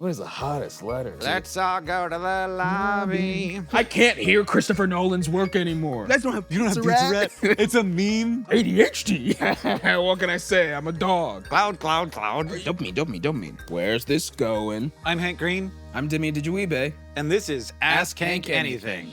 What is the hottest letter? Let's all go to the lobby. I can't hear Christopher Nolan's work anymore. You guys don't have Tourette? It's a meme. ADHD. What can I say? I'm a dog. Cloud. Don't me. Where's this going? I'm Hank Green, I'm Demi Adejuyigbe. and this is Ask Hank Anything.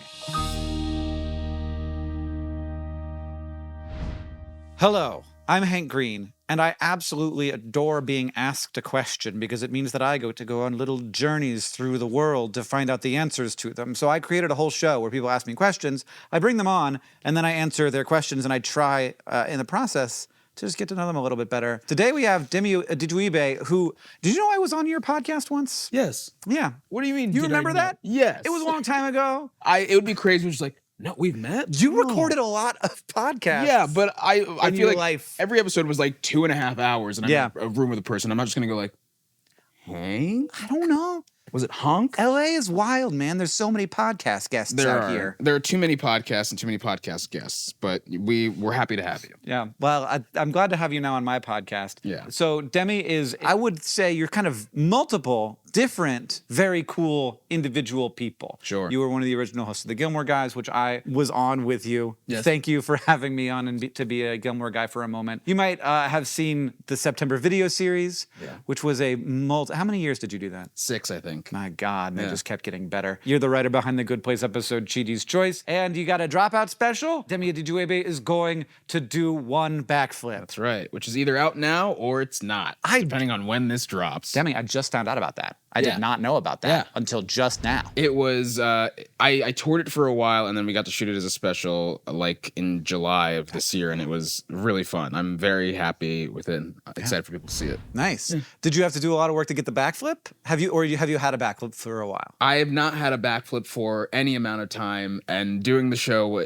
Hello, I'm Hank Green, and I absolutely adore being asked a question because it means that I get to go on little journeys through the world to find out the answers to them. So I created a whole show where people ask me questions, I bring them on, and then I answer their questions, and I try in the process to just get to know them a little bit better. Today we have Demi Adejuyigbe, who, did you know I was on your podcast once? Yes. Yeah. What do you mean? You remember that? Yes. It was a long time ago. It would be crazy. Just like, no, we've met. You recorded a lot of podcasts. Yeah, but I in feel your like life. every episode was like 2.5 hours, and I'm Yeah. in a room with a person. I'm not just gonna go like, Hank? I don't know. Was it Honk? LA is wild, man. There's so many podcast guests out here. There are too many podcasts and too many podcast guests, but we're happy to have you. Yeah. Well, I'm glad to have you now on my podcast. Yeah. So Demi is, I would say you're kind of multiple, different, very cool individual people. Sure. You were one of the original hosts of the Gilmore Guys, which I was on with you. Yes. Thank you for having me on and to be a Gilmore guy for a moment. You might have seen the September video series, which was a how many years did you do that? 6, I think. My God, they Yeah. just kept getting better. You're the writer behind the Good Place episode, Chidi's Choice, and you got a Dropout special. Demi Adejuyigbe is going to do one backflip. That's right, which is either out now or it's not, depending on when this drops. Demi, I just found out about that. I Yeah. did not know about that Yeah. until just now. It was, I toured it for a while, and then we got to shoot it as a special, like, in July of this year, and it was really fun. I'm very happy with it. Excited for people to see it. Nice. Did you have to do a lot of work to get the backflip? Have you had a backflip for a while? I have not had a backflip for any amount of time, and doing the show,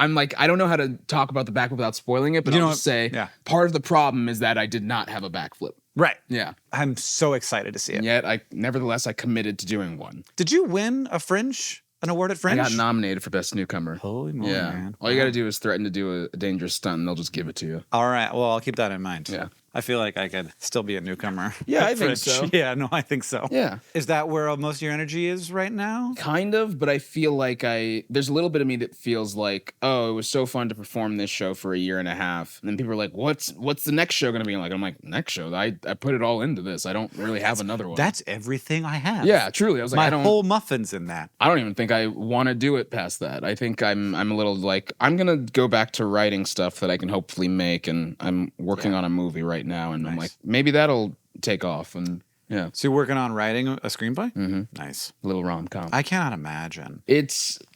I'm like, I don't know how to talk about the backflip without spoiling it, but I'll just say part of the problem is that I did not have a backflip. Right. Yeah. I'm so excited to see it. And yet, nevertheless, I committed to doing one. Did you win an award at Fringe? I got nominated for Best Newcomer. Holy moly, man. All you got to do is threaten to do a dangerous stunt, and they'll just give it to you. All right. Well, I'll keep that in mind. Yeah. I feel like I could still be a newcomer. Yeah, at I think Fringe. so. Yeah, no, I think so. Yeah. Is that where most of your energy is right now? Kind of, but I feel like there's a little bit of me that feels like, oh, it was so fun to perform this show for a year and a half. And then people are like, what's the next show going to be like? I'm like, next show? I put it all into this. I don't really have another one. That's everything I have. Yeah, truly. I was like, My whole muffin's in that. I don't even think I want to do it past that. I think I'm a little like, I'm going to go back to writing stuff that I can hopefully make. And I'm working on a movie right now. And I'm like, maybe that'll take off. And yeah. So you're working on writing a screenplay? Mm-hmm. Nice. A little rom-com. I cannot imagine.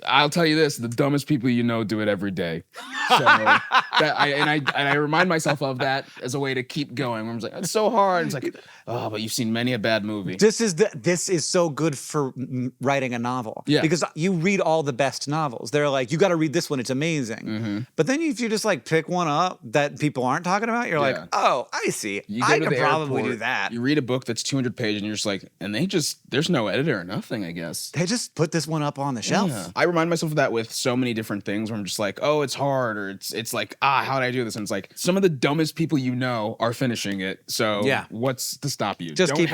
I'll tell you this, the dumbest people you know do it every day. So I remind myself of that as a way to keep going. Where I'm like, it's so hard. It's like, oh, but you've seen many a bad movie. This is so good for writing a novel. Yeah. Because you read all the best novels. They're like, you got to read this one. It's amazing. Mm-hmm. But then if you just like pick one up that people aren't talking about, you're like, oh, I see. I could probably do that. You read a book that's 200 pages and you're just like, and there's no editor or nothing, I guess. They just put this one up on the shelf. Yeah. I remind myself of that with so many different things where I'm just like, oh, it's hard, or it's like, how did I do this? And it's like, some of the dumbest people you know are finishing it. So what's to stop you? Just keep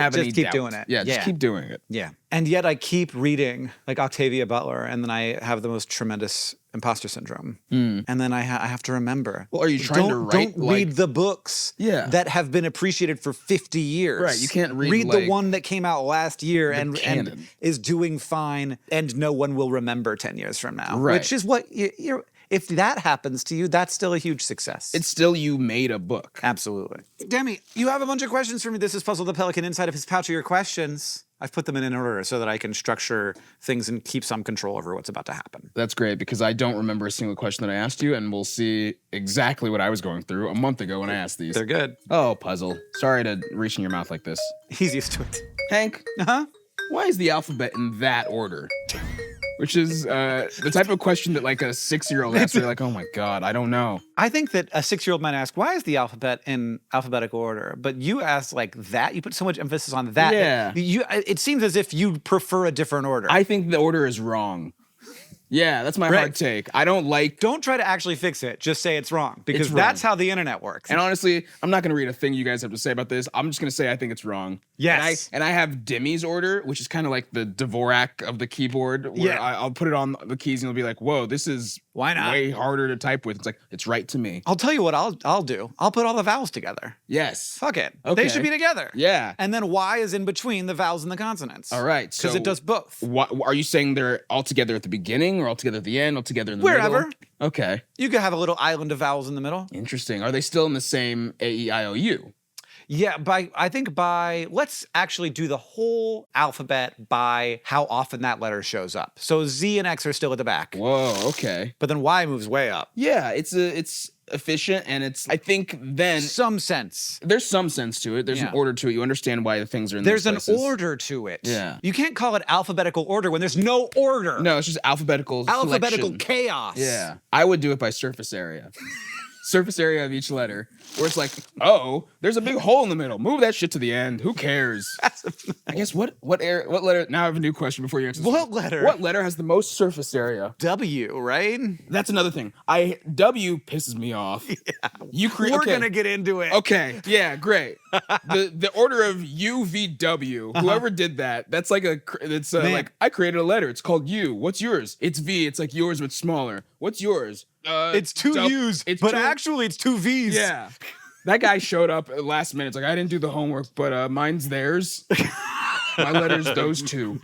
doing it. Yeah, just keep doing it. Yeah. And yet I keep reading like Octavia Butler, and then I have the most tremendous imposter syndrome. And then I have to remember. Well, are you trying to write? Don't read the books that have been appreciated for 50 years. Right, you can't read the one that came out last year and is doing fine, and no one will remember 10 years from now. Right. Which is what you're. If that happens to you, that's still a huge success. It's still you made a book. Absolutely. Demi, you have a bunch of questions for me. This is Puzzle the Pelican. Inside of his pouch are your questions. I've put them in order so that I can structure things and keep some control over what's about to happen. That's great, because I don't remember a single question that I asked you, and we'll see exactly what I was going through a month ago when I asked these. They're good. Oh, Puzzle. Sorry to reach in your mouth like this. He's used to it. Hank, why is the alphabet in that order? Which is the type of question that like a 6-year-old asks. You're like, oh my God, I don't know. I think that a 6-year-old might ask, why is the alphabet in alphabetical order? But you ask like that. You put so much emphasis on that. Yeah. It seems as if you prefer a different order. I think the order is wrong. Yeah, that's my Right. hard take. I don't like. Don't try to actually fix it. Just say it's wrong because It's that's wrong. how the internet works. And honestly, I'm not going to read a thing you guys have to say about this. I'm just going to say I think it's wrong. Yes. And I have Demi's order, which is kind of like the Dvorak of the keyboard, where Yeah. I'll put it on the keys and it'll be like, whoa, this is Why not? way harder to type with. It's like, it's right to me. I'll tell you what I'll do. I'll put all the vowels together. Yes. Fuck it. Okay. They should be together. Yeah. And then Y is in between the vowels and the consonants. All right. Because So it does both. What, are you saying they're all together at the beginning or all together at the end, all together in the Wherever. middle? Okay. You could have a little island of vowels in the middle. Interesting. Are they still in the same A-E-I-O-U? Yeah, let's actually do the whole alphabet by how often that letter shows up. So Z and X are still at the back. Whoa, okay. But then Y moves way up. Yeah, it's efficient and it's, I think then Some sense. there's some sense to it. There's Yeah. an order to it. You understand why the things are in There's those an places. order to it. Yeah. You can't call it alphabetical order when there's no order. No, it's just alphabetical Alphabetical selection. chaos. Yeah. I would do it by surface area. Surface area of each letter. Where it's like, oh, there's a big hole in the middle. Move that shit to the end. Who cares? I guess what letter? Now I have a new question before you answer. this. What letter? What letter has the most surface area? W, right? That's another thing. W pisses me off. Yeah. You create. We're gonna get into it. Okay. Yeah. Great. The order of UVW. Whoever did that. That's like it's Man. like I created a letter. It's called U. What's yours? It's V. It's like yours but smaller. What's yours? It's two U's, but actually it's two V's. Yeah. That guy showed up at last minute. It's like, I didn't do the homework, but mine's theirs. My letter's those two.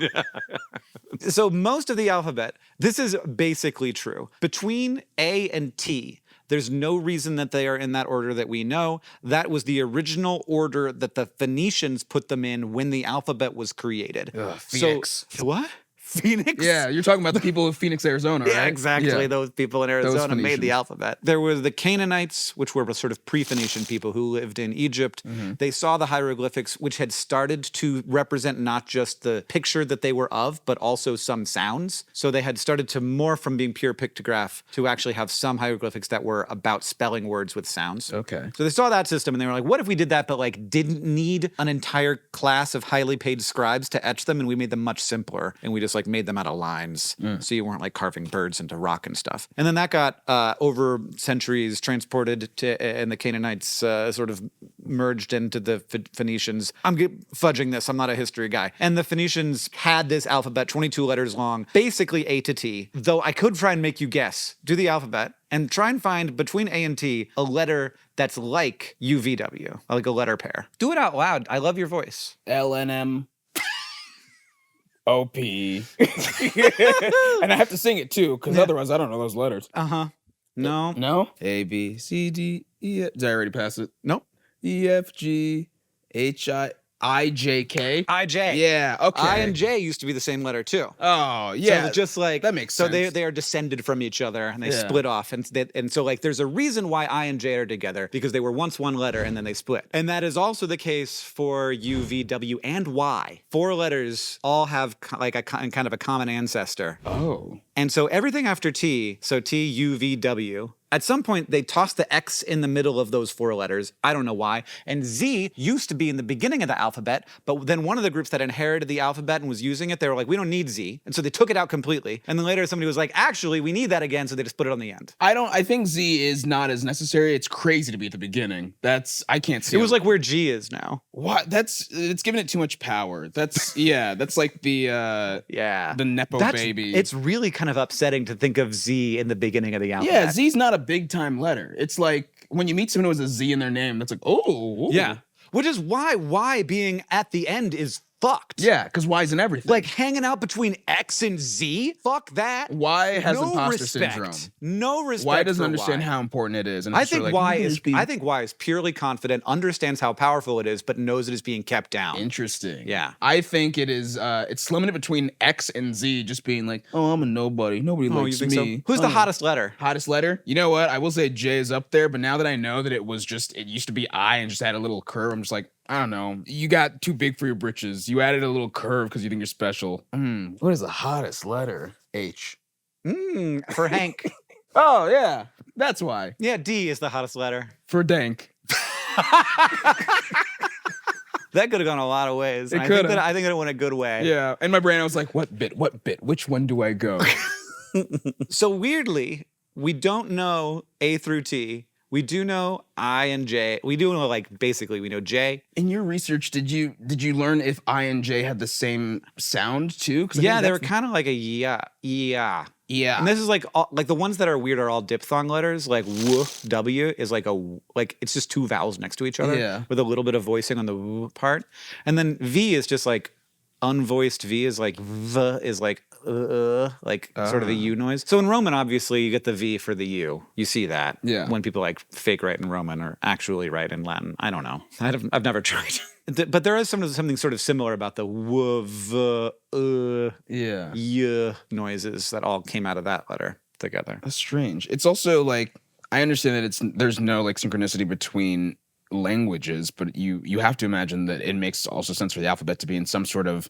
So most of the alphabet, this is basically true. Between A and T, there's no reason that they are in that order that we know. That was the original order that the Phoenicians put them in when the alphabet was created. Phoenix. So, what? Phoenix? Yeah, you're talking about the people of Phoenix, Arizona, right? Yeah, exactly. Yeah. Those people in Arizona made Phoenicians. the alphabet. There were the Canaanites, which were sort of pre-Phoenician people who lived in Egypt. Mm-hmm. They saw the hieroglyphics, which had started to represent not just the picture that they were of, but also some sounds. So they had started to morph from being pure pictograph to actually have some hieroglyphics that were about spelling words with sounds. Okay. So they saw that system and they were like, what if we did that, but like didn't need an entire class of highly paid scribes to etch them, and we made them much simpler, and we just like made them out of lines, so you weren't like carving birds into rock and stuff. And then that got over centuries transported to, and the Canaanites sort of merged into the Phoenicians. I'm fudging this. I'm not a history guy. And the Phoenicians had this alphabet, 22 letters long, basically A to T. Though I could try and make you guess. Do the alphabet and try and find between A and T a letter that's like UVW, like a letter pair. Do it out loud. I love your voice. LNM. OP. And I have to sing it too, because otherwise I don't know those letters. Uh-huh. No. No? A, B, C, D, E, F. Did I already pass it? Nope. E, F, G, H, I, J, K. IJ. Yeah, okay. I and J used to be the same letter too. Oh, yeah. So just like that makes so sense. they are descended from each other and they Yeah. split off and so like there's a reason why I and J are together because they were once one letter and then they split. And that is also the case for U, V, W, and Y. 4 letters all have like a kind of a common ancestor. Oh. And so everything after T, so T, U, V, W, at some point they tossed the X in the middle of those 4 letters. I don't know why. And Z used to be in the beginning of the alphabet, but then one of the groups that inherited the alphabet and was using it, they were like, we don't need Z. And so they took it out completely. And then later somebody was like, actually, we need that again. So they just put it on the end. I think Z is not as necessary. It's crazy to be at the beginning. I can't see It was like where G is now. what? It's giving it too much power. That's like the the Nepo baby. It's really kind of upsetting to think of Z in the beginning of the alphabet. Yeah, Z's not a big time letter. It's like when you meet someone who has a Z in their name, that's like, oh. Yeah. Which is why Y being at the end is fucked. Yeah, because Y's in everything. Like hanging out between X and Z? Fuck that. Y has no imposter respect. syndrome. No respect. Y doesn't for understand Y. how important it is. And I it's sort think of Y like, is. I think Y is purely confident, understands how powerful it is, but knows it is being kept down. Interesting. Yeah. I think it is. It's limited between X and Z, just being like, oh, I'm a nobody. Nobody Oh, likes you think me. so? Who's the hottest letter? Hottest letter? You know what? I will say J is up there, but now that I know that it used to be I and just had a little curve, I'm just like, I don't know. You got too big for your britches. You added a little curve because you think you're special. What is the hottest letter? H. For Hank. Oh, yeah. That's why. Yeah, D is the hottest letter. For Dank. That could have gone a lot of ways. It I could've. think it went a good way. Yeah. In my brain, I was like, what bit? Which one do I go? So weirdly, we don't know A through T. We do know I and J. We do know, like, basically we know J. In your research, did you learn if I and J had the same sound too? 'Cause I Yeah, think they were that's- kind of like a yeah. Yeah. And this is like like the ones that are weird are all diphthong letters. Like W, W is like it's just two vowels next to each other. Yeah. With a little bit of voicing on the W part. And then V is just like unvoiced V is like V is like sort of a U noise. So in Roman, obviously, you get the V for the U. You see that. Yeah. When people like fake write in Roman or actually write in Latin. I don't know. I've never tried. But there is something sort of similar about the W, V, Yeah. Y noises that all came out of that letter together. That's strange. It's also like I understand that there's no like synchronicity between languages, but you have to imagine that it makes also sense for the alphabet to be in some sort of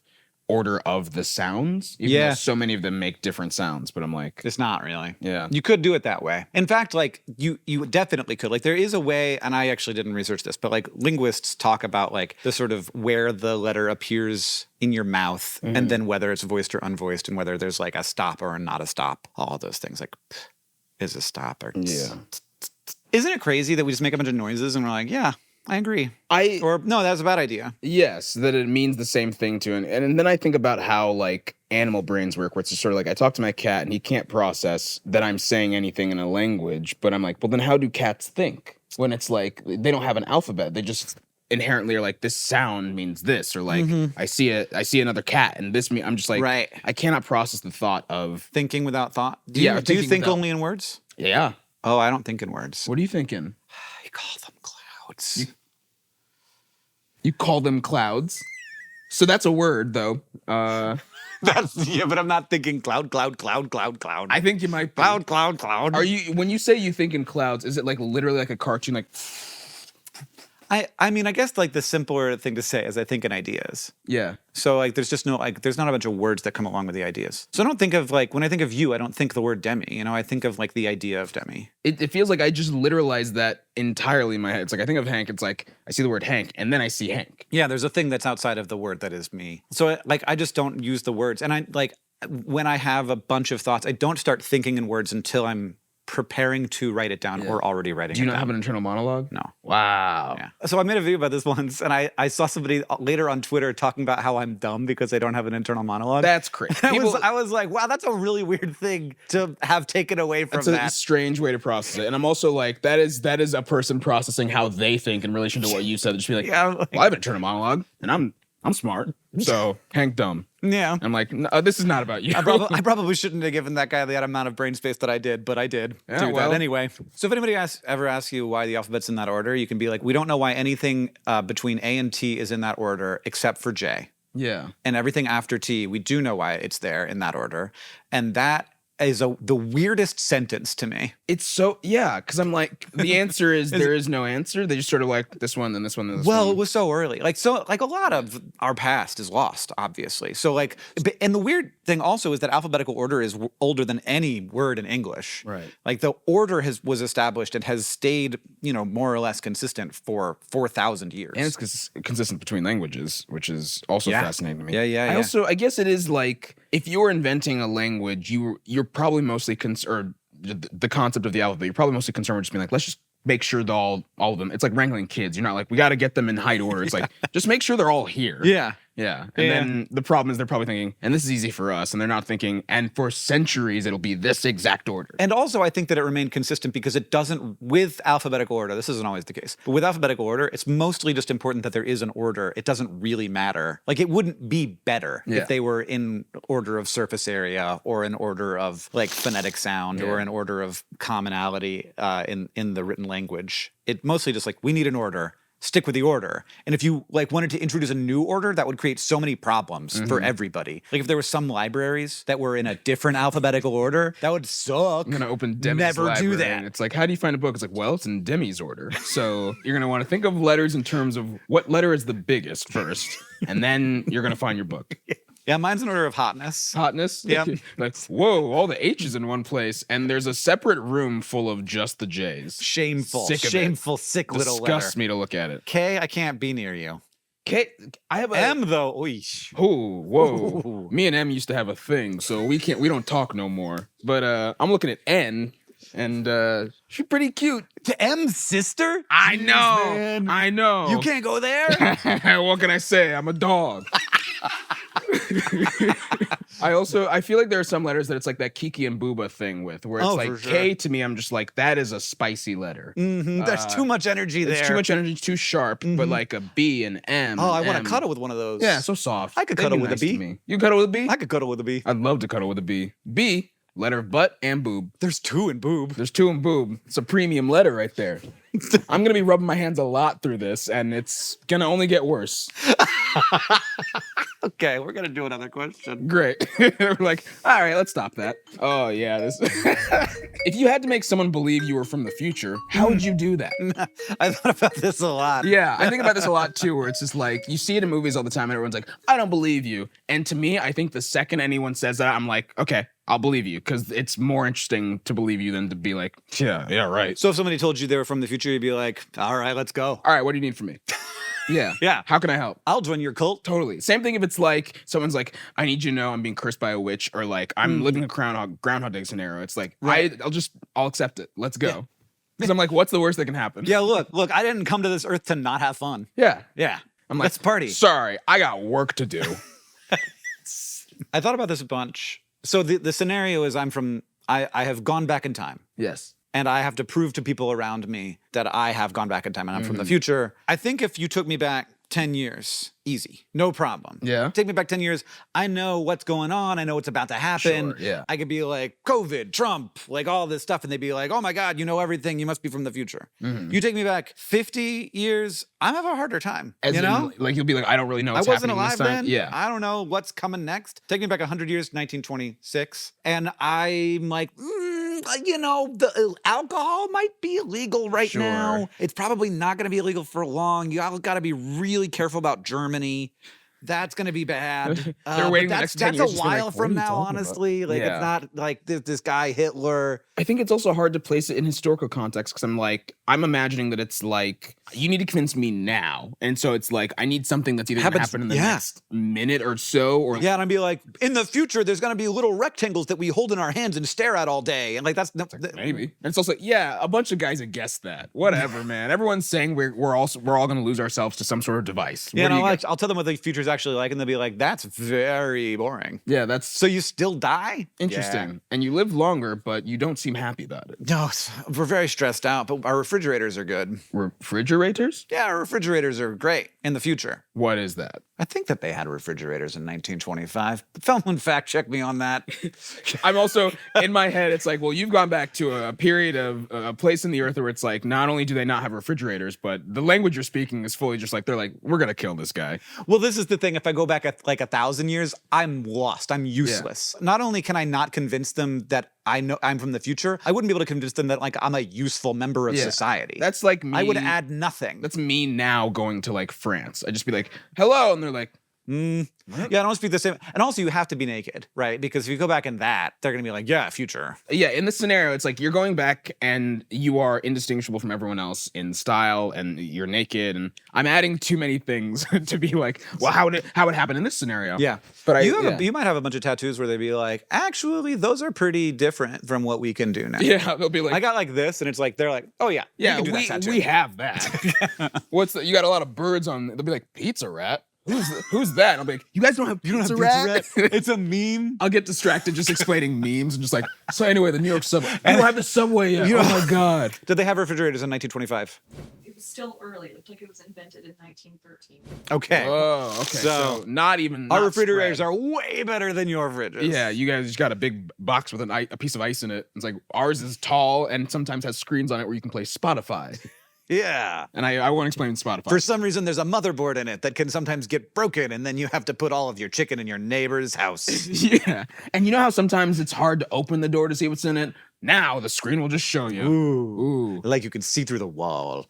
order of the sounds. Even though so many of them make different sounds, but I'm like, It's not really. yeah. You could do it that way. In fact, like you definitely could. Like there is a way, and I actually didn't research this, but like linguists talk about like the sort of where the letter appears in your mouth and then whether it's voiced or unvoiced and whether there's like a stop or not a stop. All of those things like is a stop or Yeah. Isn't it crazy that we just make a bunch of noises and we're like, yeah, I agree. I Or no, that's a bad idea. Yes, that it means the same thing to and then I think about how like animal brains work, where it's just sort of like I talk to my cat and he can't process that I'm saying anything in a language, but I'm like, well then how do cats think? When it's like they don't have an alphabet. They just inherently are like this sound means this, or like I see another cat and this I'm just like Right. I cannot process the thought of Thinking without thought. Do Yeah, you, do you thinking think without- only in words? yeah. Oh, I don't think in words. What are you thinking? I call them clouds. You call them clouds. So that's a word though. But I'm not thinking cloud. I think you might be. Cloud. Are you when you say you think in clouds, is it like literally like a cartoon like I mean, I guess like the simpler thing to say is I think in ideas. yeah. So like there's not a bunch of words that come along with the ideas. So I don't think of like when I think of you, I don't think the word Demi. You know, I think of like the idea of Demi. It feels like I just literalized that entirely in my head. It's like I think of Hank, it's like I see the word Hank and then I see Hank. Yeah, there's a thing that's outside of the word that is me. So like I just don't use the words. And I like when I have a bunch of thoughts, I don't start thinking in words until I'm preparing to write it down or already writing it Do you down. not have an internal monologue? No. Wow. Yeah. So I made a video about this once, and I saw somebody later on Twitter talking about how I'm dumb because I don't have an internal monologue. That's crazy. I was like, wow, that's a really weird thing to have taken away from That's a that. strange way to process it. And I'm also like, that is a person processing how they think in relation to what you said. Just be like, Yeah, I'm like- well, I have an internal monologue and I'm smart. So Hank dumb. Yeah. I'm like, no, this is not about you. I probably shouldn't have given that guy the amount of brain space that I did, but I did Yeah, do well. that anyway. So if anybody ever asks you why the alphabet's in that order, you can be like, we don't know why anything between A and T is in that order except for J. Yeah. And everything after T, we do know why it's there in that order. And that is the weirdest sentence to me. It's so, yeah, because I'm like, the answer is there is no answer. They just sort of like this one, then this one, then this Well, one. it was so early. Like a lot of our past is lost, obviously. So like, and the weird thing also is that alphabetical order is older than any word in English. Right. Like the order was established and has stayed, more or less consistent for 4,000 years. And it's consistent between languages, which is also Yeah. fascinating to me. Yeah. I guess it is like, if you're inventing a language, you're probably mostly concerned, the concept of the alphabet, you're probably mostly concerned with just being like, let's just make sure all of them, it's like wrangling kids. You're not like, we got to get them in height order. It's like, just make sure they're all here. Yeah. Yeah. And then the problem is they're probably thinking, and this is easy for us. And they're not thinking, and for centuries, it'll be this exact order. And also, I think that it remained consistent because it doesn't, with alphabetical order, this isn't always the case, but with alphabetical order, it's mostly just important that there is an order. It doesn't really matter. Like, it wouldn't be better Yeah. if they were in order of surface area or in order of, like, phonetic sound or in order of commonality in the written language. It mostly just, like, we need an order. Stick with the order. And if you like wanted to introduce a new order, that would create so many problems for everybody. Like if there were some libraries that were in a different alphabetical order, that would suck. I'm going to open Demi's Never do library, that. And it's like, how do you find a book? It's like, well, it's in Demi's order. So you're going to want to think of letters in terms of what letter is the biggest first. And then you're going to find your book. Yeah, mine's in order of hotness. Hotness. Yeah. Like, whoa, all the H's in one place. And there's a separate room full of just the J's. Shameful. Sick of it. Shameful, sick little letter. Disgusts me to look at it. K, I can't be near you. K, I have a M though. Oish. Oh, whoa. Ooh. Me and M used to have a thing, so we don't talk no more. But I'm looking at N, and she's pretty cute. To M's sister? I Jeez, know. man. I know. You can't go there? What can I say? I'm a dog. I feel like there are some letters that it's like that Kiki and Booba thing with, where it's like for sure. K to me, I'm just like, that is a spicy letter. There's too much energy there. It's too much energy, too sharp, but like a B and M. Oh, I want M. to cuddle with one of those. Yeah, so soft. I could They'd cuddle be with a nice to B. me. You cuddle with a B? I could cuddle with a bee. I'd love to cuddle with a B. B, letter of butt and boob. There's 2 in boob. There's 2 in boob. It's a premium letter right there. I'm gonna be rubbing my hands a lot through this, and it's gonna only get worse. Okay, we're gonna do another question. Great. We're like, all right, let's stop that. Oh yeah, this. If you had to make someone believe you were from the future, how would you do that? I thought about this a lot. Yeah, I think about this a lot too, where it's just like you see it in movies all the time, and everyone's like, I don't believe you. And to me, I think the second anyone says that, I'm like, okay, I'll believe you, because it's more interesting to believe you than to be like, yeah, right. So if somebody told you they were from the future, you'd be like, all right, let's go. All right, what do you need from me? Yeah. Yeah. How can I help? I'll join your cult. Totally. Same thing if it's like someone's like, I need you to know I'm being cursed by a witch, or like I'm living a Groundhog Day scenario. It's like, Right. I'll accept it. Let's go. Because I'm like, what's the worst that can happen? Yeah, look, I didn't come to this earth to not have fun. Yeah. Yeah. I'm like, let's party. Sorry, I got work to do. I thought about this a bunch. So the scenario is I have gone back in time. Yes. And I have to prove to people around me that I have gone back in time and I'm from the future. I think if you took me back 10 years, easy, no problem. Yeah. Take me back 10 years. I know what's going on. I know what's about to happen. Sure, yeah. I could be like, COVID, Trump, like all this stuff. And they'd be like, oh my God, you know everything. You must be from the future. You take me back 50 years, I have a harder time. As you in, know? like you'll be like, I don't really know I what's wasn't happening alive this time. then. Yeah. I don't know what's coming next. Take me back 100 years, 1926. And I'm like, you know, the alcohol might be illegal right Sure. now. It's probably not going to be illegal for long. You all got to be really careful about Germany. That's going to be bad. They're waiting but the that's, next 10 that's years a just to be like, while what are from you now, talking about? honestly. Like, Yeah. it's not like this guy Hitler. I think it's also hard to place it in historical context, because I'm imagining that it's like, you need to convince me now. And so it's like, I need something that's either going to Happens- happen in the yeah. next minute or so, or Yeah, and I'd be like, in the future, there's going to be little rectangles that we hold in our hands and stare at all day. And like, that's no, maybe. And it's also, yeah, a bunch of guys have guessed that. Whatever, man. Everyone's saying we're all going to lose ourselves to some sort of device. Yeah, What do and you I'll get? I'll tell them what the future's actually like, and they'll be like, that's very boring. Yeah, that's So you still die? interesting. Yeah. And you live longer, but you don't seem happy about it. No, we're very stressed out, but our refrigerators are good. Refrigerators? Yeah, our refrigerators are great in the future. What is that? I think that they had refrigerators in 1925. Someone fact check me on that. I'm also, in my head, it's like, well, you've gone back to a period of a place in the earth where it's like, not only do they not have refrigerators, but the language you're speaking is fully just like, they're like, we're going to kill this guy. Well, this is the thing. If I go back at like 1,000 years, I'm lost. I'm useless. Not only can I not convince them that I know I'm from the future, I wouldn't be able to convince them that like I'm a useful member of Yeah. society. That's like me. I would add nothing. That's me now going to like France. I'd just be like, hello. And they're like, Yeah, I don't speak the same. And also, you have to be naked, right? Because if you go back in that, they're going to be like, yeah, future. yeah, in this scenario, it's like you're going back and you are indistinguishable from everyone else in style, and you're naked. And I'm adding too many things to be like, well, how would it happen in this scenario? Yeah. But You might have a bunch of tattoos where they'd be like, actually, those are pretty different from what we can do now. yeah, they'll be like, I got like this, and it's like, they're like, oh, yeah. yeah, you can do that tattoo. we have that. What's the, you got a lot of birds on. They'll be like, pizza rat. Who's that? And I'll be like, you guys don't have pizza, rat? It's a meme. I'll get distracted just explaining memes and just like, so anyway, the New York subway. You don't have the subway yet. Oh my God. Did they have refrigerators in 1925? It was still early. It looked like it was invented in 1913. Okay. Oh, okay. So, not even. Our not refrigerators spread. are way better than your fridges. Yeah, you guys just got a big box with a piece of ice in it. It's like ours is tall and sometimes has screens on it where you can play Spotify. Yeah. And I won't explain Spotify. For some reason, there's a motherboard in it that can sometimes get broken, and then you have to put all of your chicken in your neighbor's house. Yeah. And you know how sometimes it's hard to open the door to see what's in it? Now the screen will just show you. Ooh. Like you can see through the wall.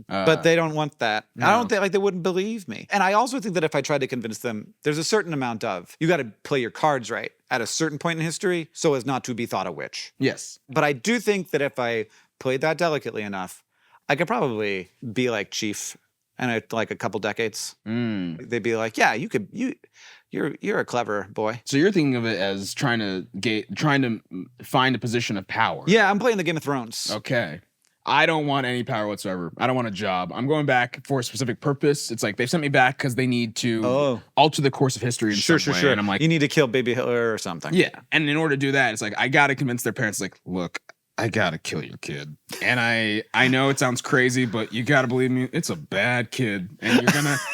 But they don't want that. I no. don't think like they wouldn't believe me. And I also think that if I tried to convince them, there's a certain amount of you got to play your cards right at a certain point in history so as not to be thought a witch. Yes. But I do think that if I played that delicately enough, I could probably be like Chief and like a couple decades. Mm. They'd be like, yeah, you're a clever boy. So you're thinking of it as trying to find a position of power. Yeah, I'm playing the Game of Thrones. Okay. I don't want any power whatsoever. I don't want a job. I'm going back for a specific purpose. It's like they've sent me back because they need to alter the course of history in some way. And I'm like, you need to kill baby Hitler or something. yeah. And in order to do that, it's like I got to convince their parents, like, look, I got to kill your kid. And I know it sounds crazy, but you got to believe me, it's a bad kid. And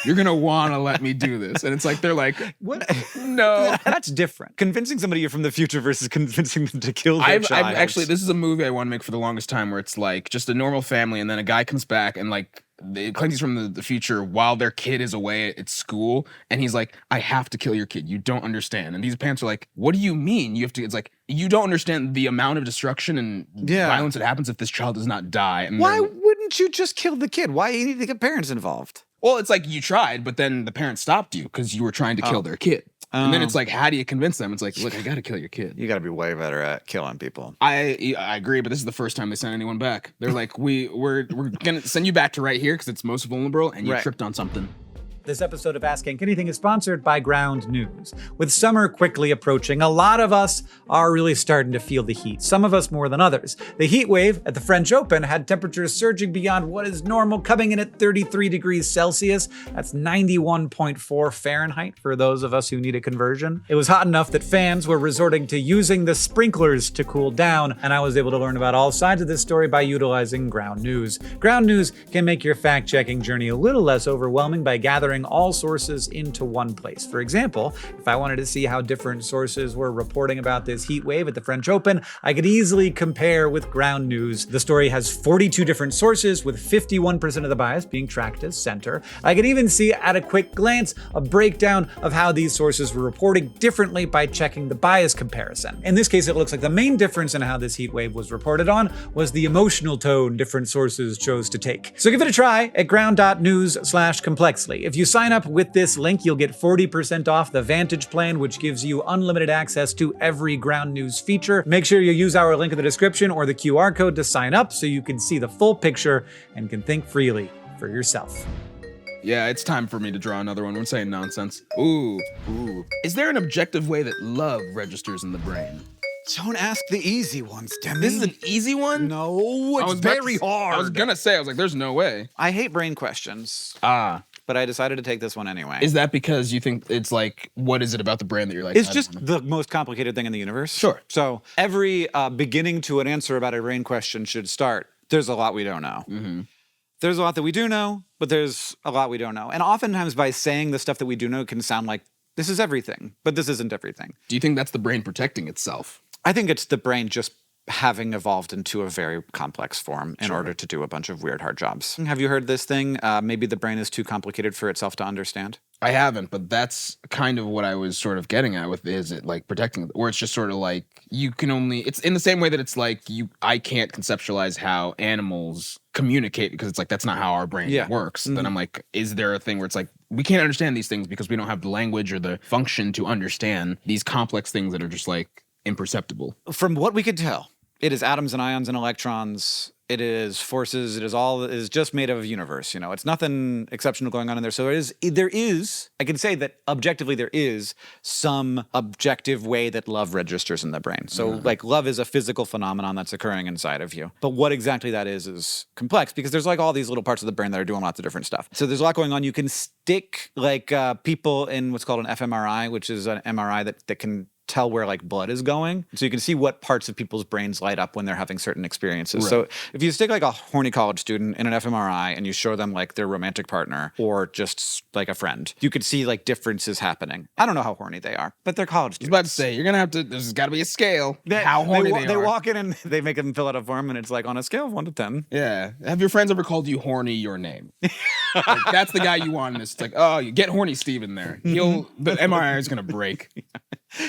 you're going to want to let me do this. And it's like, they're like, What? no. That's different. Convincing somebody you're from the future versus convincing them to kill their child. I've actually, this is a movie I want to make for the longest time where it's like just a normal family and then a guy comes back and like, it claims he's from the future while their kid is away at school. And he's like, I have to kill your kid. You don't understand. And these parents are like, what do you mean? You have to, it's like, you don't understand the amount of destruction and violence that happens if this child does not die. And why wouldn't you just kill the kid? Why do you need to get parents involved? Well, it's like you tried, but then the parents stopped you because you were trying to kill their kid. And then it's like, how do you convince them? It's like, look, I got to kill your kid. You got to be way better at killing people. I agree, but this is the first time they sent anyone back. They're like, we're gonna send you back to right here because it's most vulnerable, and you tripped on something. This episode of Ask Hank Anything is sponsored by Ground News. With summer quickly approaching, a lot of us are really starting to feel the heat, some of us more than others. The heat wave at the French Open had temperatures surging beyond what is normal, coming in at 33 degrees Celsius. That's 91.4 Fahrenheit for those of us who need a conversion. It was hot enough that fans were resorting to using the sprinklers to cool down, and I was able to learn about all sides of this story by utilizing Ground News. Ground News can make your fact-checking journey a little less overwhelming by gathering all sources into one place. For example, if I wanted to see how different sources were reporting about this heat wave at the French Open, I could easily compare with Ground News. The story has 42 different sources, with 51% of the bias being tracked as center. I could even see at a quick glance a breakdown of how these sources were reporting differently by checking the bias comparison. In this case, it looks like the main difference in how this heat wave was reported on was the emotional tone different sources chose to take. So give it a try at ground.news/complexly. If you sign up with this link, you'll get 40% off the Vantage plan, which gives you unlimited access to every Ground News feature. Make sure you use our link in the description or the QR code to sign up so you can see the full picture and can think freely for yourself. Yeah, it's time for me to draw another one. We're saying nonsense. Ooh. Is there an objective way that love registers in the brain? Don't ask the easy ones, Demi. This is an easy one? No, it's very hard. I was gonna say, I was like, there's no way. I hate brain questions. But I decided to take this one anyway. Is that because you think it's like, what is it about the brain that you're like? It's just the most complicated thing in the universe. Sure. So every beginning to an answer about a brain question should start, there's a lot we don't know. Mm-hmm. There's a lot that we do know, but there's a lot we don't know. And oftentimes by saying the stuff that we do know can sound like this is everything, but this isn't everything. Do you think that's the brain protecting itself? I think it's the brain just having evolved into a very complex form in order to do a bunch of weird, hard jobs. Have you heard this thing? Maybe the brain is too complicated for itself to understand. I haven't, but that's kind of what I was sort of getting at with, is it like protecting, or it's just sort of like you can only, it's in the same way that it's like I can't conceptualize how animals communicate because it's like that's not how our brain works. Then I'm like, is there a thing where it's like we can't understand these things because we don't have the language or the function to understand these complex things that are just like imperceptible? From what we could tell, it is atoms and ions and electrons. It is forces. It is just made of universe. You know, it's nothing exceptional going on in there. So there is. I can say that objectively there is some objective way that love registers in the brain. So like love is a physical phenomenon that's occurring inside of you. But what exactly that is complex because there's like all these little parts of the brain that are doing lots of different stuff. So there's a lot going on. You can stick like people in what's called an fMRI, which is an MRI that can tell where like blood is going. So you can see what parts of people's brains light up when they're having certain experiences. Right. So if you stick like a horny college student in an fMRI and you show them like their romantic partner or just like a friend, you could see like differences happening. I don't know how horny they are, but they're college students. I was about to say, you're going to have to, there's got to be a scale. How horny they are. They walk in and they make them fill out a form and it's like on a scale of 1 to 10. Yeah. Have your friends ever called you horny your name? Like, that's the guy you want in this. It's like, oh, you get horny Steve in there. The MRI is going to break.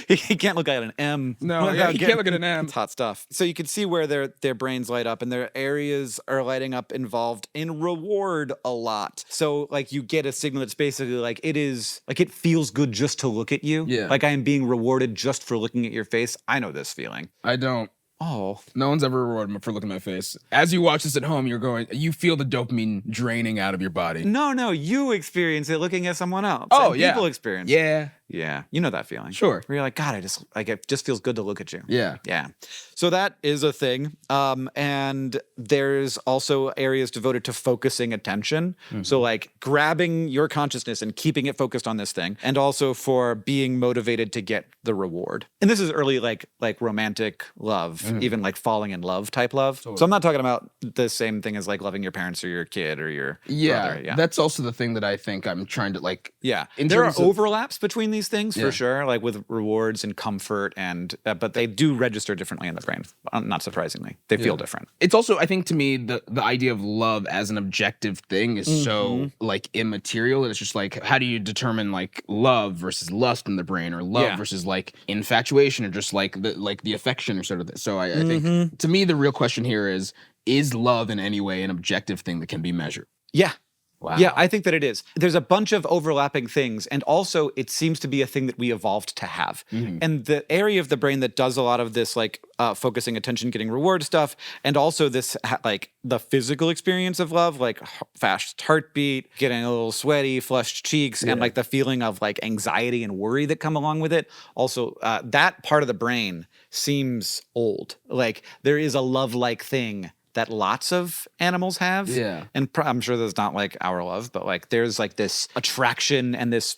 He can't look at an M. No, yeah, he can't look at an M. It's hot stuff. So you can see where their brains light up and their areas are lighting up involved in reward a lot. So like you get a signal that's basically like it feels good just to look at you. Yeah. Like I am being rewarded just for looking at your face. I know this feeling. I don't. Oh. No one's ever rewarded me for looking at my face. As you watch this at home, you feel the dopamine draining out of your body. No, you experience it looking at someone else. Oh, and yeah. People experience it. Yeah. Yeah, you know that feeling. Sure. Where you're like, God, it just feels good to look at you. Yeah. Yeah. So that is a thing. And there's also areas devoted to focusing attention. So like grabbing your consciousness and keeping it focused on this thing. And also for being motivated to get the reward. And this is early like romantic love, even like falling in love type love. Totally. So I'm not talking about the same thing as like loving your parents or your kid or your brother. Yeah. That's also the thing that I think I'm trying to like. Yeah. In There are terms of- overlaps between these things for sure, like with rewards and comfort, and but they do register differently in the brain. Not surprisingly, they feel different. It's also, I think, to me, the idea of love as an objective thing is so like immaterial. It's just like, how do you determine like love versus lust in the brain, or love versus like infatuation, or just like the affection or sort of this. So I think, to me, the real question here is love in any way an objective thing that can be measured? Yeah. Wow. Yeah, I think that it is. There's a bunch of overlapping things, and also it seems to be a thing that we evolved to have. And the area of the brain that does a lot of this, like focusing attention, getting reward stuff, and also this like the physical experience of love, like fast heartbeat, getting a little sweaty, flushed cheeks, and like the feeling of like anxiety and worry that come along with it. Also, that part of the brain seems old. Like there is a love-like thing that lots of animals have. Yeah. And I'm sure there's not like our love, but like there's like this attraction and this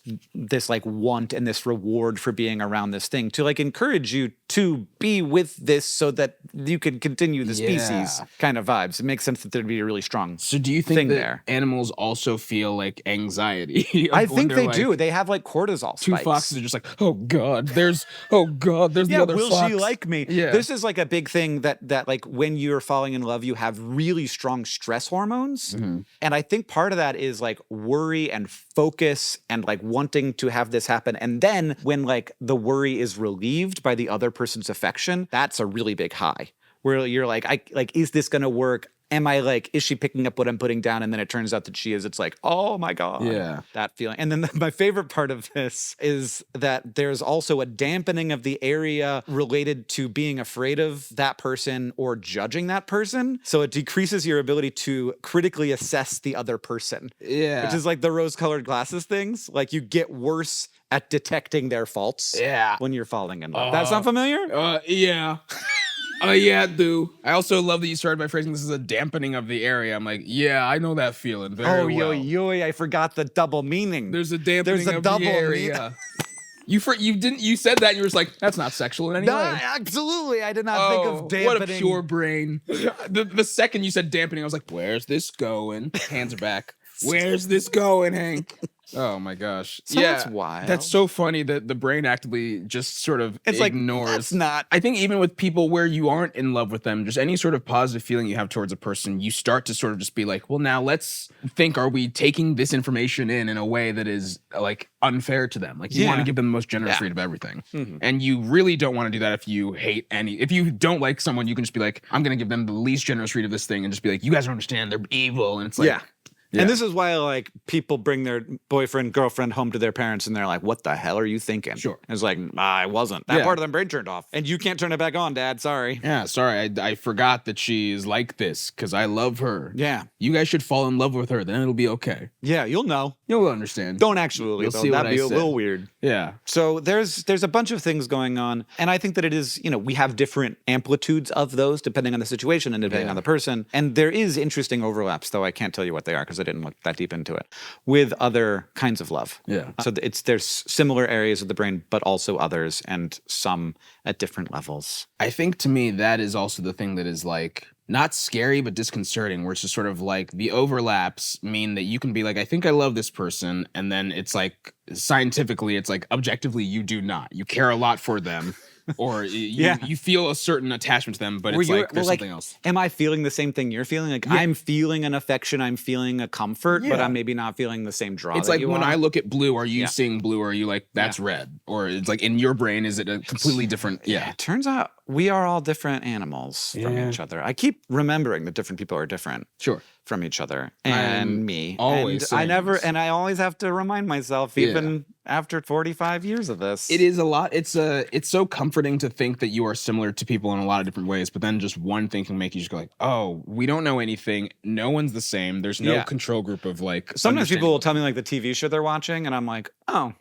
like want and this reward for being around this thing to like encourage you to be with this so that you can continue the species kind of vibes. It makes sense that there'd be a really strong So do you think thing that there. animals also feel like anxiety? I think wonder, they like, do. They have like cortisol Two spikes. foxes are just like, oh god, there's the Yeah, other will fox. she like me? Yeah. This is like a big thing that like when you're falling in love, you have really strong stress hormones. And I think part of that is like worry and focus and like wanting to have this happen. And then when like the worry is relieved by the other person's affection, that's a really big high. Where you're like, is this gonna work? Am I like, is she picking up what I'm putting down? And then it turns out that she is. It's like, oh my God. Yeah. That feeling. And then my favorite part of this is that there's also a dampening of the area related to being afraid of that person or judging that person. So it decreases your ability to critically assess the other person. Yeah. Which is like the rose-colored glasses things. Like you get worse at detecting their faults when you're falling in love. That sound familiar? Yeah. Yeah, do. I also love that you started by phrasing this as a dampening of the area. I'm like, yeah, I know that feeling very well. I forgot the double meaning. There's a dampening There's a of double the area. You said that and you were just like, that's not sexual in any No, way. absolutely. I did not think of dampening. What a pure brain. The second you said dampening, I was like, where's this going? Hands are back. Where's this going, Hank? Oh my gosh. So that's wild. That's so funny that the brain actively just sort of ignores. Like, that's not. I think even with people where you aren't in love with them, just any sort of positive feeling you have towards a person, you start to sort of just be like, well, now let's think, are we taking this information in a way that is like unfair to them? Like you want to give them the most generous read of everything. And you really don't want to do that if you hate if you don't like someone, you can just be like, I'm going to give them the least generous read of this thing and just be like, you guys don't understand, they're evil. And it's like, Yeah. And this is why, like, people bring their boyfriend, girlfriend home to their parents, and they're like, what the hell are you thinking? Sure. And it's like, I wasn't. That part of the brain turned off. And you can't turn it back on, Dad. Sorry. Yeah, sorry. I forgot that she's like this because I love her. Yeah. You guys should fall in love with her. Then it'll be okay. Yeah, you'll know. You'll understand. Don't actually, You'll though. see what That'd I be a said. little weird. Yeah. So there's a bunch of things going on. And I think that it is, we have different amplitudes of those depending on the situation and depending on the person. And there is interesting overlaps, though I can't tell you what they are because I didn't look that deep into it, with other kinds of love. Yeah. So there's similar areas of the brain, but also others, and some at different levels. I think to me that is also the thing that is like not scary but disconcerting, where it's just sort of like the overlaps mean that you can be like, I think I love this person, and then it's like scientifically it's like objectively you do not. You care a lot for them. Or you feel a certain attachment to them, but it's like there's something else. Am I feeling the same thing you're feeling? Like I'm feeling an affection, I'm feeling a comfort, but I'm maybe not feeling the same draw. It's like when I look at blue, are you seeing blue, or are you like, that's red? Or it's like in your brain, is it a completely different? Yeah. It turns out we are all different animals from each other. I keep remembering that different people are different. Sure. from each other and me. always and I saying never, this. and I always have to remind myself, even after 45 years of this. It is a lot. It's so comforting to think that you are similar to people in a lot of different ways, but then just one thing can make you just go like, oh, we don't know anything. No one's the same. There's no control group of like. Sometimes people will tell me like the TV show they're watching, and I'm like, oh,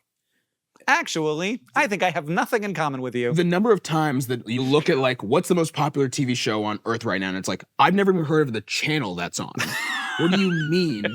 actually, I think I have nothing in common with you. The number of times that you look at like what's the most popular TV show on Earth right now, and it's like I've never even heard of the channel that's on. What do you mean?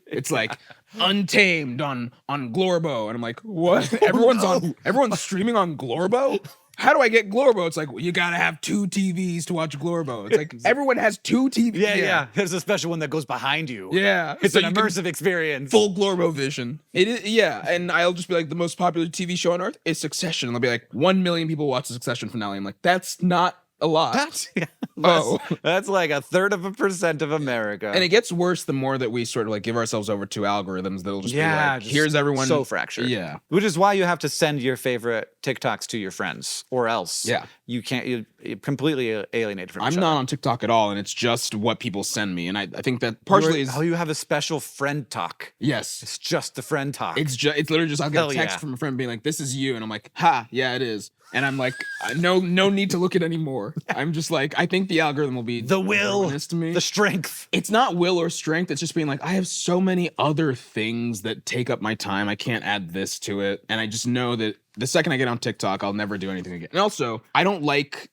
It's like Untamed on Glorbo, and I'm like, what? Everyone's streaming on Glorbo. How do I get Glorbo? It's like, well, you gotta have 2 TVs to watch Glorbo. It's like everyone has 2 TVs. Yeah. There's a special one that goes behind you. Yeah, It's so an you can- immersive experience. full Glorbo vision. It is, yeah, and I'll just be like, the most popular TV show on Earth is Succession, and they'll be like, 1 million people watch the Succession finale. I'm like, that's not a lot. That's like 1/3% of America. And it gets worse the more that we sort of like give ourselves over to algorithms that'll just be like, just here's everyone so fractured. Yeah. Which is why you have to send your favorite TikToks to your friends, or else you can't. You're completely alienated from each I'm other. not on TikTok at all, and it's just what people send me, and I think that partially is you have a special friend talk. yes. It's just the friend talk. It's literally just I'll get Hell a text yeah. from a friend being like, "This is you," and I'm like, "Ha, yeah, it is." And I'm like, no need to look at anymore. I'm just like, I think the algorithm will be the will, to me. the strength. It's not will or strength. It's just being like, I have so many other things that take up my time. I can't add this to it. And I just know that the second I get on TikTok, I'll never do anything again. And also, I don't like